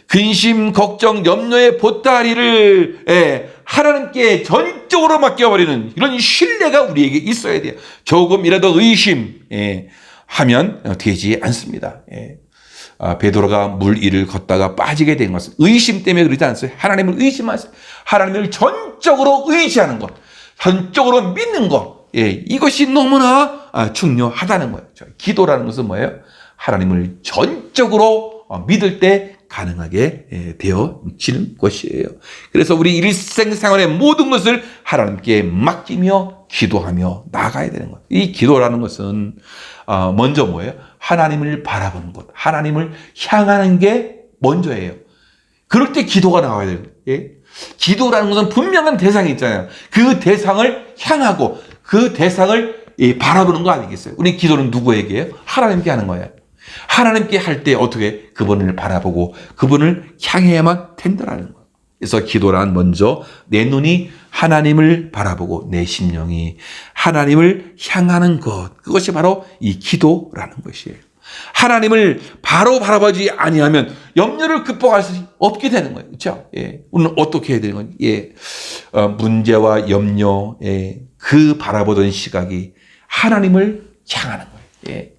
근심, 걱정, 염려의 보따리를 하나님께 전적으로 맡겨버리는 이런 신뢰가 우리에게 있어야 돼요. 조금이라도 의심하면 되지 않습니다. 베드로가 물 위를 걷다가 빠지게 된 것은 의심 때문에 그러지 않았어요. 하나님을 의심하세요. 하나님을 전적으로 의지하는 것, 전적으로 믿는 것, 이것이 너무나 중요하다는 거예요. 기도라는 것은 뭐예요? 하나님을 전적으로 믿을 때 가능하게 되어지는 것이에요. 그래서 우리 일생생활의 모든 것을 하나님께 맡기며 기도하며 나아가야 되는 것. 이 기도라는 것은 먼저 뭐예요? 하나님을 바라보는 것, 하나님을 향하는 게 먼저예요. 그럴 때 기도가 나와야 돼요. 기도라는 것은 분명한 대상이 있잖아요. 그 대상을 향하고 그 대상을 바라보는 거 아니겠어요? 우리 기도는 누구에게 해요? 하나님께 하는 거예요. 하나님께 할 때 어떻게 그분을 바라보고 그분을 향해야만 된다는 거예요. 그래서 기도란 먼저 내 눈이 하나님을 바라보고 내 심령이 하나님을 향하는 것, 그것이 바로 이 기도라는 것이에요. 하나님을 바로 바라보지 아니하면 염려를 극복할 수 없게 되는 거예요. 그렇죠? 우리는 어떻게 해야 되는 거예요? 문제와 염려, 그 바라보던 시각이 하나님을 향하는 거예요.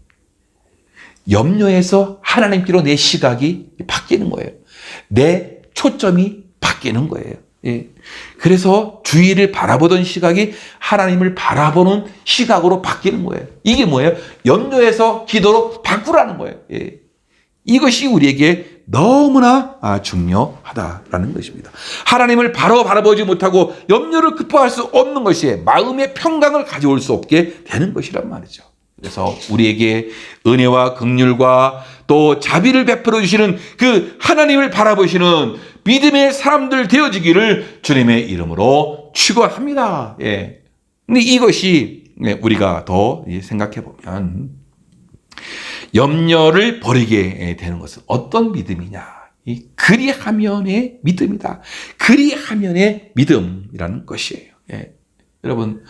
염려에서 하나님께로 내 시각이 바뀌는 거예요. 내 초점이 바뀌는 거예요. 그래서 주위를 바라보던 시각이 하나님을 바라보는 시각으로 바뀌는 거예요. 이게 뭐예요? 염려에서 기도로 바꾸라는 거예요. 이것이 우리에게 너무나 중요하다라는 것입니다. 하나님을 바로 바라보지 못하고 염려를 극복할 수 없는 것이 마음의 평강을 가져올 수 없게 되는 것이란 말이죠. 그래서 우리에게 은혜와 긍휼과 또 자비를 베풀어 주시는 그 하나님을 바라보시는 믿음의 사람들 되어지기를 주님의 이름으로 축원합니다. 근데 이것이 우리가 더 생각해 보면 염려를 버리게 되는 것은 어떤 믿음이냐? 그리하면의 믿음이다. 그리하면의 믿음이라는 것이에요. 여러분,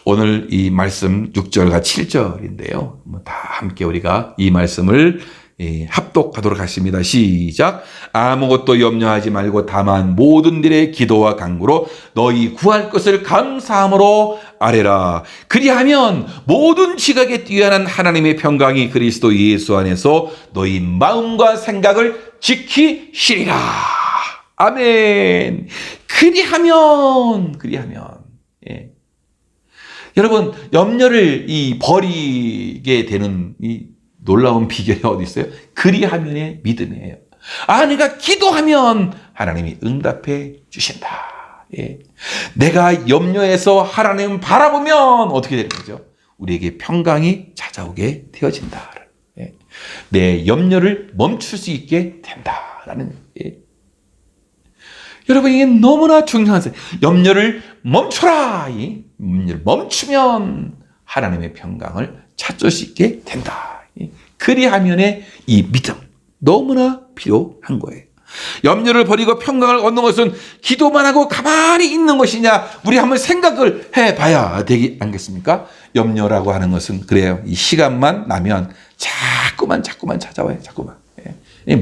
오늘 이 말씀 6절과 7절인데요. 다 함께 우리가 이 말씀을 합독하도록 하겠습니다. 시작. 아무것도 염려하지 말고 다만 모든 일에 기도와 간구로 너희 구할 것을 감사함으로 아뢰라. 그리하면 모든 지각에 뛰어난 하나님의 평강이 그리스도 예수 안에서 너희 마음과 생각을 지키시리라. 아멘. 그리하면. 여러분, 염려를 버리게 되는 이 놀라운 비결이 어디 있어요? 그리하면의 믿음이에요. 내가 기도하면 하나님이 응답해 주신다. 내가 염려해서 하나님 바라보면 어떻게 되는 거죠? 우리에게 평강이 찾아오게 되어진다. 내 염려를 멈출 수 있게 된다라는. 여러분, 이게 너무나 중요한 사실. 염려를 멈춰라. 염려를 멈추면 하나님의 평강을 찾을 수 있게 된다. 그리하면의 이 믿음, 너무나 필요한 거예요. 염려를 버리고 평강을 얻는 것은 기도만 하고 가만히 있는 것이냐? 우리 한번 생각을 해봐야 되지 않겠습니까? 염려라고 하는 것은 그래요. 이 시간만 나면 자꾸만 찾아와요. 자꾸만.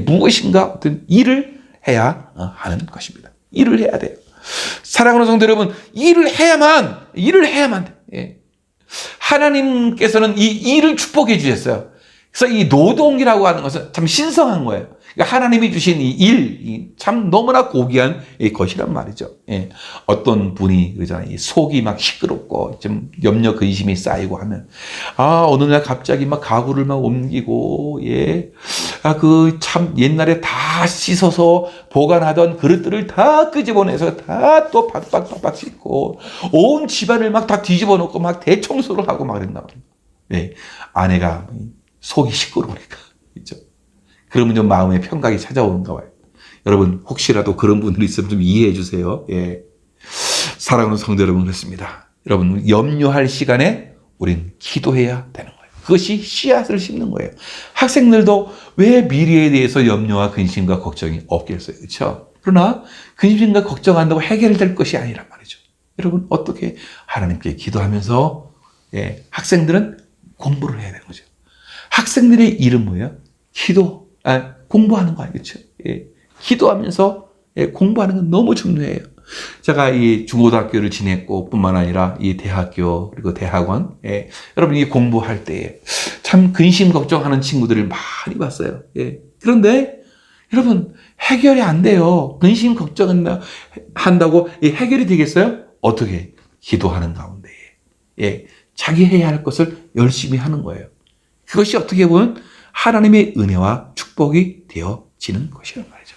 무엇인가 어떤 일을 해야 하는 것입니다. 일을 해야 돼요. 사랑하는 성도 여러분, 일을 해야만 돼. 하나님께서는 이 일을 축복해 주셨어요. 그래서 이 노동이라고 하는 것은 참 신성한 거예요. 그러니까 하나님이 주신 이 일, 참 너무나 고귀한 것이란 말이죠. 예. 어떤 분이 그러잖아요. 이 속이 막 시끄럽고 좀 염려 근심이 쌓이고 하면, 어느 날 갑자기 막 가구를 막 옮기고, 예. 그 참 옛날에 다 씻어서 보관하던 그릇들을 다 끄집어내서 다 또 박박박박 씻고, 온 집안을 막 다 뒤집어 놓고 막 대청소를 하고 막 그랬나 봐요. 예. 아내가 속이 시끄러우니까. 그죠? 그러면 좀 마음의 평각이 찾아오는가 봐요. 여러분, 혹시라도 그런 분들이 있으면 좀 이해해 주세요. 예. 사랑하는 성도 여러분, 그렇습니다. 여러분, 염려할 시간에 우린 기도해야 되는 거예요. 그것이 씨앗을 심는 거예요. 학생들도 왜 미래에 대해서 염려와 근심과 걱정이 없겠어요. 그렇죠? 그러나 근심과 걱정한다고 해결될 것이 아니란 말이죠. 여러분, 어떻게 하나님께 기도하면서, 예, 학생들은 공부를 해야 되는 거죠. 학생들의 일은 뭐예요? 공부하는 거 아니겠죠? 예. 기도하면서, 예, 공부하는 건 너무 중요해요. 제가 이 중고등학교를 지냈고 뿐만 아니라 이 대학교 그리고 대학원, 예, 여러분이 공부할 때에 참 근심 걱정하는 친구들을 많이 봤어요. 예. 그런데 여러분 해결이 안 돼요. 근심 걱정한다고 해결이 되겠어요? 어떻게? 기도하는 가운데, 예, 자기 해야 할 것을 열심히 하는 거예요. 그것이 어떻게 보면 하나님의 은혜와 축복이 되어지는 것이란 말이죠.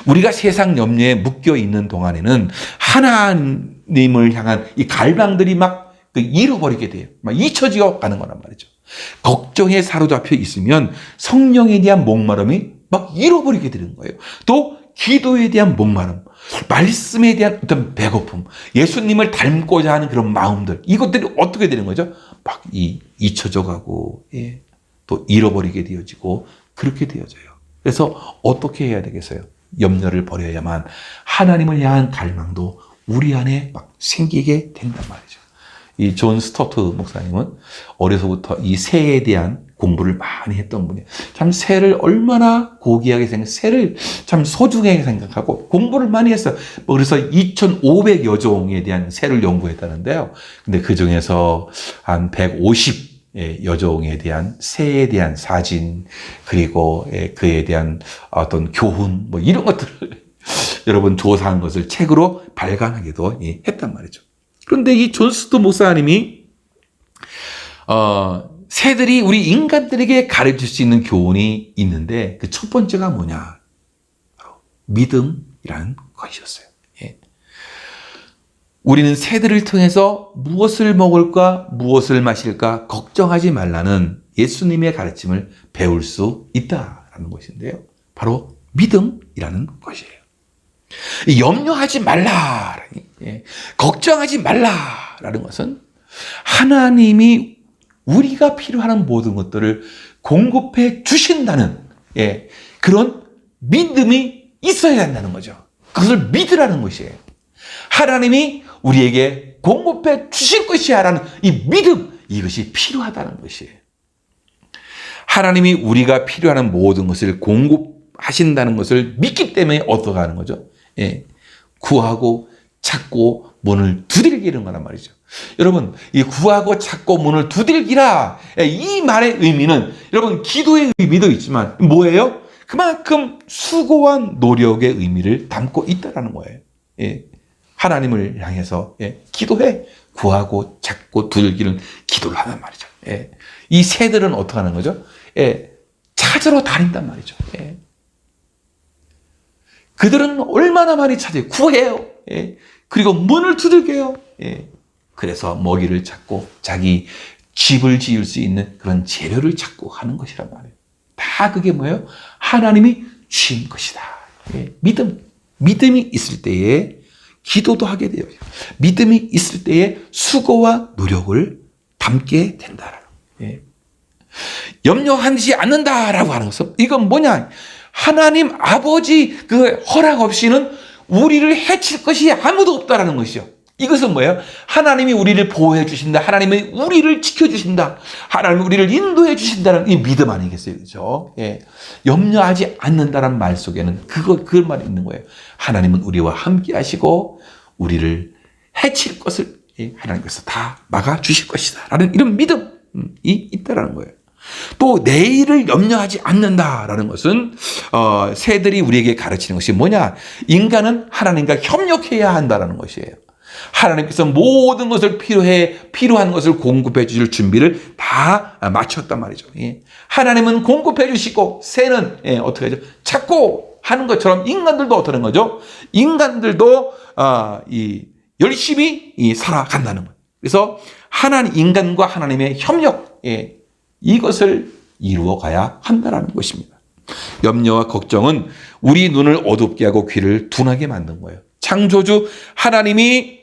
우리가 세상 염려에 묶여 있는 동안에는 하나님을 향한 이 갈망들이 막 잃어버리게 돼요. 막 잊혀지어 가는 거란 말이죠. 걱정에 사로잡혀 있으면 성령에 대한 목마름이 막 잃어버리게 되는 거예요. 또 기도에 대한 목마름, 말씀에 대한 어떤 배고픔, 예수님을 닮고자 하는 그런 마음들, 이것들이 어떻게 되는 거죠? 막 잊혀져 가고, 예, 또 잃어버리게 되어지고 그렇게 되어져요. 그래서 어떻게 해야 되겠어요? 염려를 버려야만 하나님을 향한 갈망도 우리 안에 막 생기게 된단 말이죠. 이 존 스토트 목사님은 어려서부터 이 새에 대한 공부를 많이 했던 분이에요. 참 새를 얼마나 고귀하게 새를 참 소중하게 생각하고 공부를 많이 했어요. 그래서 2,500여 종에 대한 새를 연구했다는데요. 근데 그 중에서 한 150 여종에 대한 새에 대한 사진, 그리고 그에 대한 어떤 교훈, 뭐 이런 것들을 여러분 조사한 것을 책으로 발간하기도 했단 말이죠. 그런데 이 존 스토트 목사님이 새들이 우리 인간들에게 가르칠 수 있는 교훈이 있는데 그 첫 번째가 뭐냐? 바로 믿음이라는 것이었어요. 예. 우리는 새들을 통해서 무엇을 먹을까, 무엇을 마실까 걱정하지 말라는 예수님의 가르침을 배울 수 있다라는 것인데요. 바로 믿음이라는 것이에요. 염려하지 말라, 걱정하지 말라라는 것은 하나님이 우리가 필요한 모든 것들을 공급해 주신다는, 예, 그런 믿음이 있어야 한다는 거죠. 그것을 믿으라는 것이에요. 하나님이 우리에게 공급해 주실 것이야 라는 이 믿음, 이것이 필요하다는 것이에요. 하나님이 우리가 필요한 모든 것을 공급하신다는 것을 믿기 때문에 어떻게 하는 거죠? 예, 구하고 찾고 문을 두들기는 거란 말이죠. 여러분, 이 구하고 찾고 문을 두들기라, 이 말의 의미는 여러분 기도의 의미도 있지만 뭐예요? 그만큼 수고한 노력의 의미를 담고 있다라는 거예요. 예, 하나님을 향해서, 예, 기도해. 구하고 찾고 두들기는 기도를 하는 말이죠. 예, 이 새들은 어떻게 하는 거죠? 예, 찾으러 다닌단 말이죠. 예. 그들은 얼마나 많이 찾아요. 구해요. 예. 그리고 문을 두들겨요. 예. 그래서 먹이를 찾고 자기 집을 지을 수 있는 그런 재료를 찾고 하는 것이란 말이에요. 다 그게 뭐예요? 하나님이 주신 것이다. 예. 믿음이 있을 때에 기도도 하게 돼요. 믿음이 있을 때에 수고와 노력을 담게 된다라는 거예요. 예. 염려하지 않는다라고 하는 것은 이건 뭐냐? 하나님 아버지 그 허락 없이는 우리를 해칠 것이 아무도 없다라는 것이죠. 이것은 뭐예요? 하나님이 우리를 보호해 주신다. 하나님이 우리를 지켜주신다. 하나님이 우리를 인도해 주신다는 이 믿음 아니겠어요? 그죠? 예. 염려하지 않는다는 말 속에는 그 말이 있는 거예요. 하나님은 우리와 함께 하시고 우리를 해칠 것을 하나님께서 다 막아 주실 것이다. 라는 이런 믿음이 있다라는 거예요. 또 내일을 염려하지 않는다라는 것은 새들이 우리에게 가르치는 것이 뭐냐? 인간은 하나님과 협력해야 한다라는 것이에요. 하나님께서 모든 것을 필요한 것을 공급해 주실 준비를 다 마쳤단 말이죠. 예. 하나님은 공급해 주시고 새는 어떻게 하죠? 찾고 하는 것처럼 인간들도 어떠는 거죠? 인간들도 열심히 살아간다는 거예요. 그래서 인간과 하나님의 협력, 이것을 이루어가야 한다는 것입니다. 염려와 걱정은 우리 눈을 어둡게 하고 귀를 둔하게 만든 거예요. 창조주 하나님이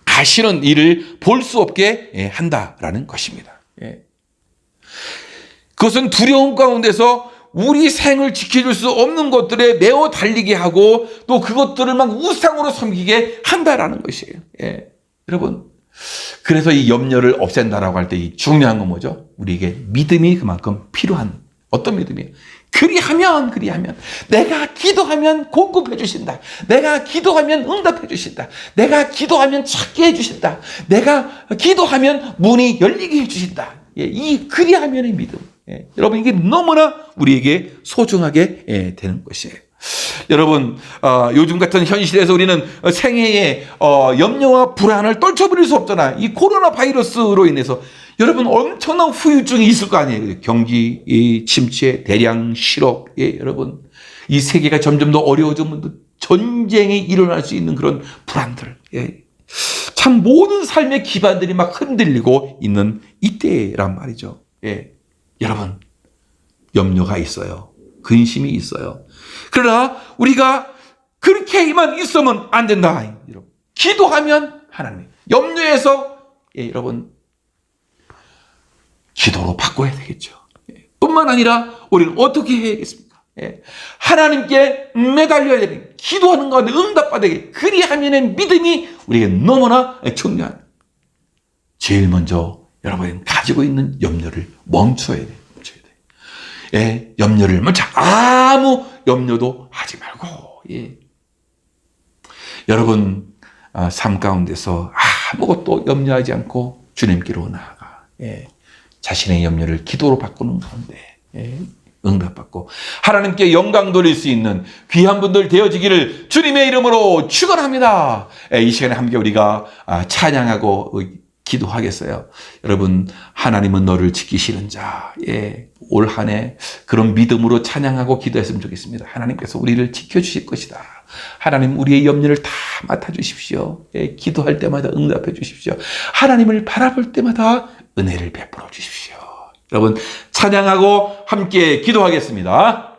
하시는 일을 볼 수 없게 한다라는 것입니다. 그것은 두려움 가운데서 우리 생을 지켜줄 수 없는 것들에 매어 달리게 하고 또 그것들을 막 우상으로 섬기게 한다라는 것이에요. 여러분, 그래서 이 염려를 없앤다라고 할 때 이 중요한 건 뭐죠? 우리에게 믿음이 그만큼 필요한 어떤 믿음이에요? 그리하면 내가 기도하면 공급해 주신다. 내가 기도하면 응답해 주신다. 내가 기도하면 찾게 해 주신다. 내가 기도하면 문이 열리게 해 주신다. 이 그리하면의 믿음. 여러분, 이게 너무나 우리에게 소중하게 되는 것이에요. 여러분, 요즘 같은 현실에서 우리는 생애에 염려와 불안을 떨쳐버릴 수 없잖아. 이 코로나 바이러스로 인해서 여러분 엄청난 후유증이 있을 거 아니에요. 경기 침체, 대량 실업, 여러분 이 세계가 점점 더 어려워지면 전쟁이 일어날 수 있는 그런 불안들, 참 모든 삶의 기반들이 막 흔들리고 있는 이때란 말이죠. 여러분, 염려가 있어요. 근심이 있어요. 그러나 우리가 그렇게만 있으면 안 된다. 여러분, 기도하면 하나님, 염려해서 여러분 기도로 바꿔야 되겠죠. 뿐만 아니라 우리는 어떻게 해야겠습니까? 하나님께 매달려야 되는, 기도하는 가운데 응답받게, 그리하면의 믿음이 우리에게 너무나 중요한. 제일 먼저 여러분이 가지고 있는 염려를 멈춰야 돼요. 염려를 먼저 아무 염려도 하지 말고, 여러분 삶 가운데서 아무것도 염려하지 않고 주님께로 나아가 자신의 염려를 기도로 바꾸는 가운데 응답받고 하나님께 영광 돌릴 수 있는 귀한 분들 되어지기를 주님의 이름으로 축원합니다. 이 시간에 함께 우리가 찬양하고 기도하겠어요. 여러분, 하나님은 너를 지키시는 자. 올 한 해 그런 믿음으로 찬양하고 기도했으면 좋겠습니다. 하나님께서 우리를 지켜주실 것이다. 하나님, 우리의 염려를 다 맡아주십시오. 기도할 때마다 응답해 주십시오. 하나님을 바라볼 때마다 은혜를 베풀어 주십시오. 여러분, 찬양하고 함께 기도하겠습니다.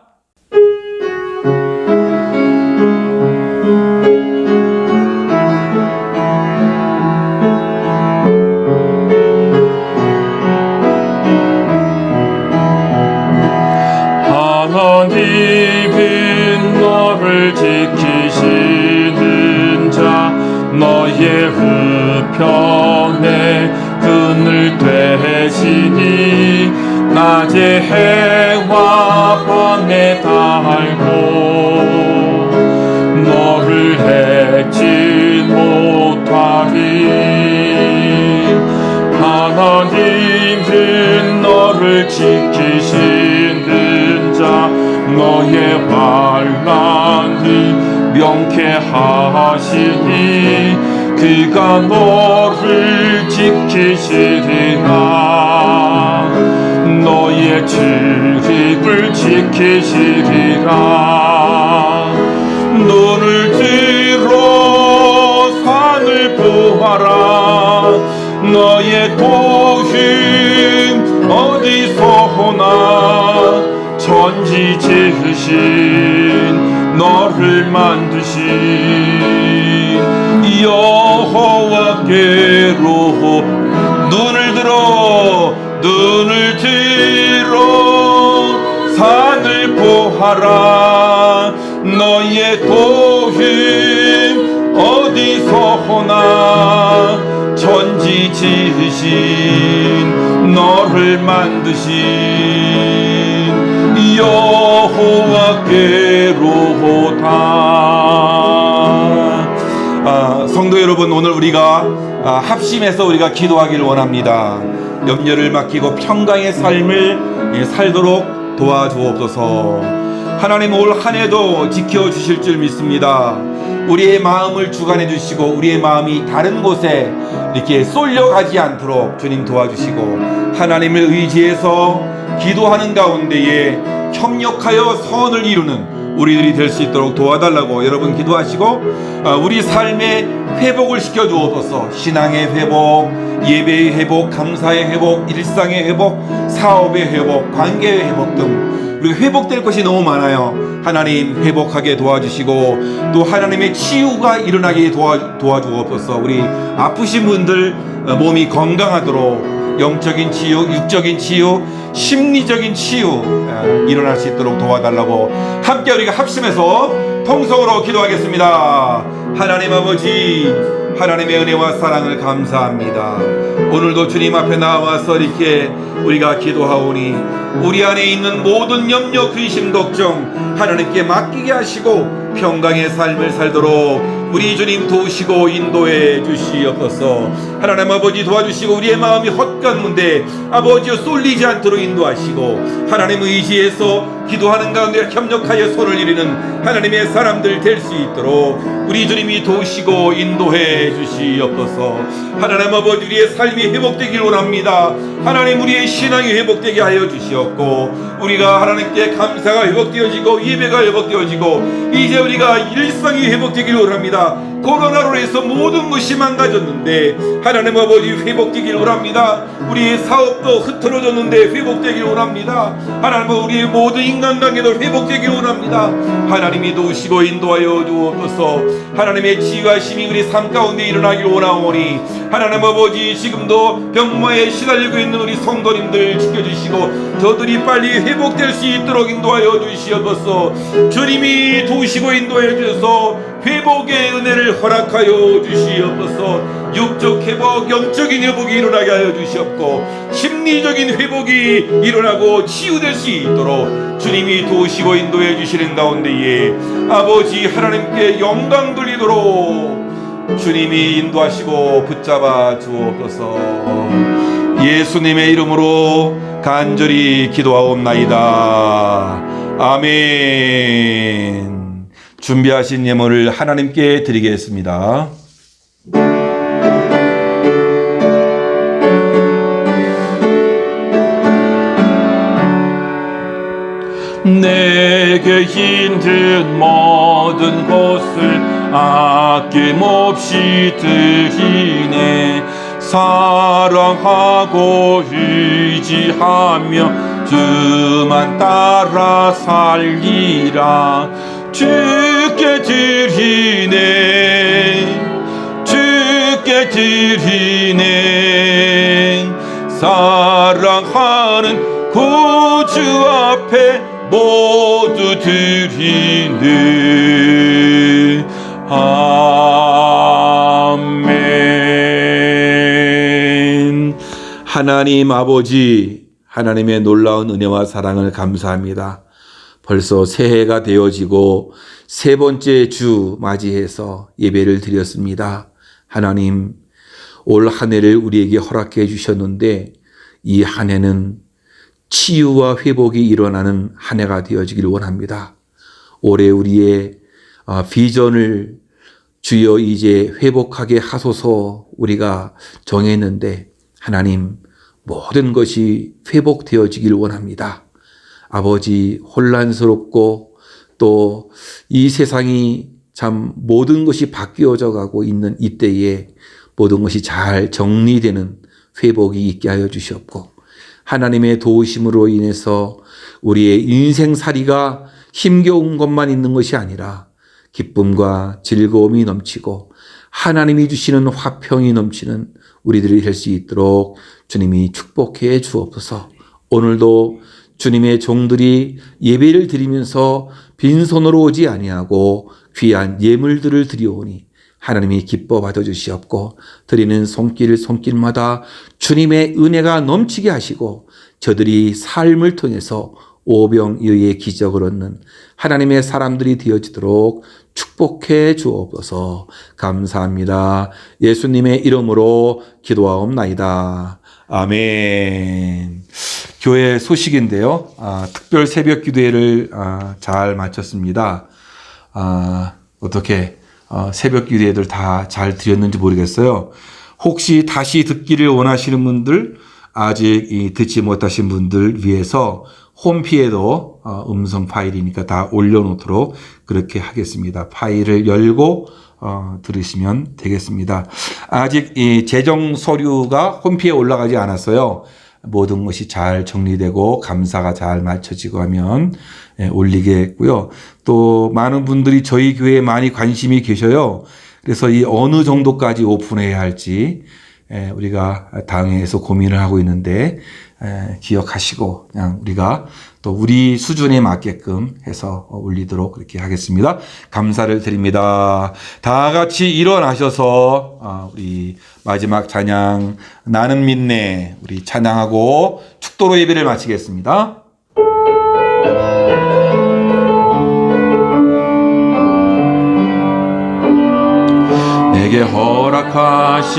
하나님은 너를 지키시는 자, 너의 우편에 그늘 되시니 낮에 해와 밤에 달고 너를 해치 못하리. 하나님은 너를 지키시는 자, 너의 환난을 명쾌하시니 그가 너를 지키시리라. 너의 출입을 지키시리라. 눈을 들어 산을 보아라. 너의 도심 어디서 오나. 천지 지으신 너를 만드신 여호와께로 눈을 들어 산을 보아라. 너의 도심 어디서 오나. 천지 지으신 너를 만드신 여호와께로다. 성도 여러분, 오늘 우리가 합심해서 우리가 기도하기를 원합니다. 염려를 맡기고 평강의 삶을 살도록 도와주옵소서. 하나님 올 한 해도 지켜주실 줄 믿습니다. 우리의 마음을 주관해 주시고 우리의 마음이 다른 곳에 이렇게 쏠려가지 않도록 주님 도와주시고, 하나님을 의지해서 기도하는 가운데에 협력하여 선을 이루는 우리들이 될 수 있도록 도와달라고 여러분 기도하시고, 우리 삶의 회복을 시켜 주옵소서. 신앙의 회복, 예배의 회복, 감사의 회복, 일상의 회복, 사업의 회복, 관계의 회복 등 우리가 회복될 것이 너무 많아요. 하나님 회복하게 도와주시고 또 하나님의 치유가 일어나게 도와주옵소서. 우리 아프신 분들 몸이 건강하도록 영적인 치유, 육적인 치유, 심리적인 치유 일어날 수 있도록 도와달라고 함께 우리가 합심해서 통성으로 기도하겠습니다. 하나님 아버지, 하나님의 은혜와 사랑을 감사합니다. 오늘도 주님 앞에 나와서 이렇게 우리가 기도하오니 우리 안에 있는 모든 염려, 근심, 걱정 하나님께 맡기게 하시고 평강의 삶을 살도록 우리 주님 도우시고 인도해 주시옵소서. 하나님 아버지 도와주시고 우리의 마음이 헛간문데 아버지여 쏠리지 않도록 인도하시고, 하나님 의지해서 기도하는 가운데 협력하여 손을 이루는 하나님의 사람들 될 수 있도록 우리 주님이 도우시고 인도해 주시옵소서. 하나님 아버지 우리의 삶이 회복되길 원합니다. 하나님 우리의 신앙이 회복되게 하여 주시옵고, 우리가 하나님께 감사가 회복되어지고 예배가 회복되어지고 이제 우리가 일상이 회복되길 원합니다. 코로나로 해서 모든 것이 망가졌는데 하나님 아버지 회복되길 원합니다. 우리의 사업도 흐트러졌는데 회복되길 원합니다. 하나님 우리의 모든 인간관계도 회복되길 원합니다. 하나님이 도우시고 인도하여 주옵소서. 하나님의 지휘하심이 우리 삶 가운데 일어나길 원하오니 하나님 아버지 지금도 병마에 시달리고 있는 우리 성도님들 지켜주시고 저들이 빨리 회복될 수 있도록 인도하여 주시옵소서. 주님이 도우시고 인도해 주셔서 회복의 은혜를 허락하여 주시옵소서. 육적 회복, 영적인 회복이 일어나게 하여 주시옵고 심리적인 회복이 일어나고 치유될 수 있도록 주님이 도우시고 인도해 주시는 가운데에 아버지 하나님께 영광 돌리도록 주님이 인도하시고 붙잡아 주옵소서. 예수님의 이름으로 간절히 기도하옵나이다. 아멘. 준비하신 예물을 하나님께 드리겠습니다. 내게 힘든 모든 것을 아낌없이 드리네. 사랑하고 의지하며 주만 따라 살리라. 주께 드리네, 주께 드리네. 사랑하는 구주 앞에 모두 드리네. 아멘. 하나님 아버지, 하나님의 놀라운 은혜와 사랑을 감사합니다. 벌써 새해가 되어지고 세 번째 주 맞이해서 예배를 드렸습니다. 하나님, 올 한 해를 우리에게 허락해 주셨는데 이 한 해는 치유와 회복이 일어나는 한 해가 되어지길 원합니다. 올해 우리의 비전을 주여 이제 회복하게 하소서 우리가 정했는데 하나님, 모든 것이 회복되어지길 원합니다. 아버지, 혼란스럽고 또 이 세상이 참 모든 것이 바뀌어져 가고 있는 이때에 모든 것이 잘 정리되는 회복이 있게 하여 주시옵고, 하나님의 도우심으로 인해서 우리의 인생살이가 힘겨운 것만 있는 것이 아니라 기쁨과 즐거움이 넘치고 하나님이 주시는 화평이 넘치는 우리들이 될 수 있도록 주님이 축복해 주옵소서. 오늘도 주님의 종들이 예배를 드리면서 빈손으로 오지 아니하고 귀한 예물들을 드리오니 하나님이 기뻐 받아주시옵고, 드리는 손길마다 주님의 은혜가 넘치게 하시고 저들이 삶을 통해서 오병이어의 기적을 얻는 하나님의 사람들이 되어지도록 축복해 주옵소서. 감사합니다. 예수님의 이름으로 기도하옵나이다. 아멘. 교회 소식인데요. 특별 새벽 기도회를 잘 마쳤습니다. 어떻게 새벽 기도회들 다 잘 드렸는지 모르겠어요. 혹시 다시 듣기를 원하시는 분들, 아직 듣지 못하신 분들 위해서 홈피에도 음성 파일이니까 다 올려놓도록 그렇게 하겠습니다. 파일을 열고 들으시면 되겠습니다. 아직 이 재정 서류가 홈피에 올라가지 않았어요. 모든 것이 잘 정리되고 감사가 잘 맞춰지고 하면 올리겠고요. 또 많은 분들이 저희 교회에 많이 관심이 계셔요. 그래서 이 어느 정도까지 오픈해야 할지 우리가 당에서 고민을 하고 있는데 기억하시고 그냥 우리가 또 우리 수준에 맞게끔 해서 올리도록 그렇게 하겠습니다. 감사를 드립니다. 다 같이 일어나셔서 우리 마지막 찬양 나는 믿네 우리 찬양하고 축도로 예배를 마치겠습니다. 내게 허락하신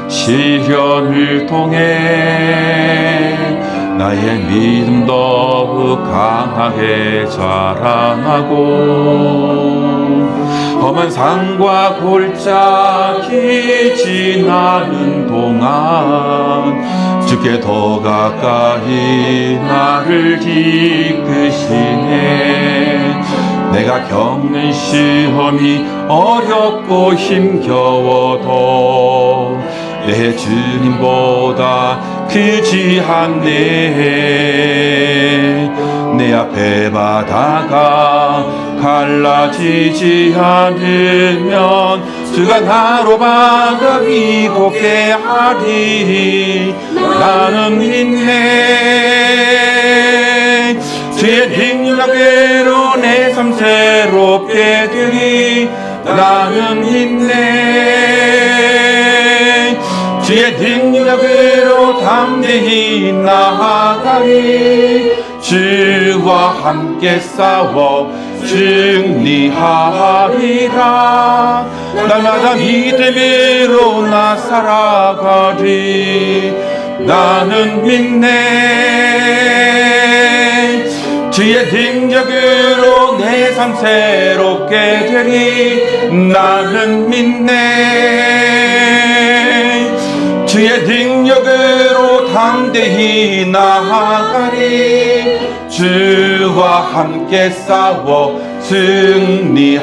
시련을 통해 나의 믿음 더욱 강하게 자라나고 험한 산과 골짜기 지나는 동안 주께 더 가까이 나를 이끄시네. 내가 겪는 시험이 어렵고 힘겨워도 내 주님보다 크지 않네. 내 앞에 바다가 갈라지지 않으면 주가 나로 바다 위 걷게 하리. 나는 믿네. 주의 능력으로 내 삶 새롭게 되리. 나는 믿네. 주의 능력으로 담대히 나아가리. 주와 함께 싸워 승리하리라. 날마다 믿음으로 나 살아가리. 나는 믿네. 주의 능력으로 내 삶 새롭게 되리. 나는 믿네. 주의 능력으로 담대히 나아가리. 주와 함께 싸워 승리하리라.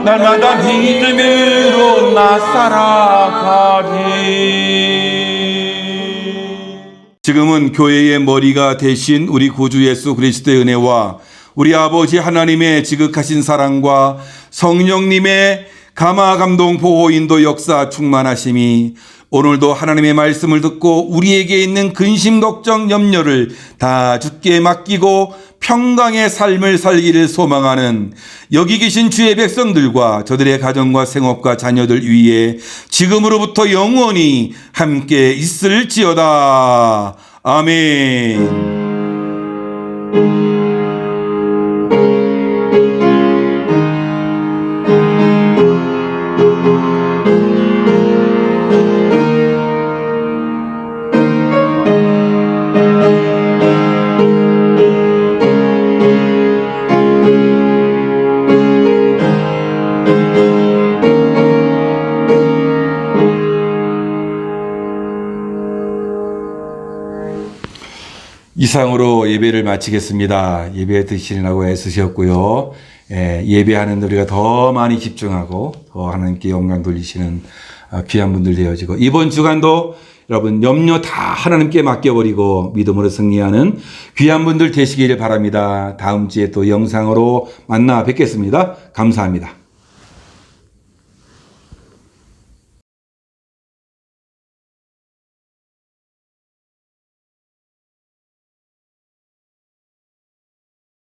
날마다 믿음으로 나 살아가리. 지금은 교회의 머리가 되신 우리 구주 예수 그리스도의 은혜와 우리 아버지 하나님의 지극하신 사랑과 성령님의 감화 감동 보호 인도 역사 충만하심이 오늘도 하나님의 말씀을 듣고 우리에게 있는 근심 걱정 염려를 다 주께 맡기고 평강의 삶을 살기를 소망하는 여기 계신 주의 백성들과 저들의 가정과 생업과 자녀들 위에 지금으로부터 영원히 함께 있을지어다. 아멘. 이상으로 예배를 마치겠습니다. 예배 드시느라고 애쓰셨고요. 예배하는 우리가 더 많이 집중하고 더 하나님께 영광 돌리시는 귀한 분들 되어지고 이번 주간도 여러분 염려 다 하나님께 맡겨버리고 믿음으로 승리하는 귀한 분들 되시기를 바랍니다. 다음 주에 또 영상으로 만나 뵙겠습니다. 감사합니다.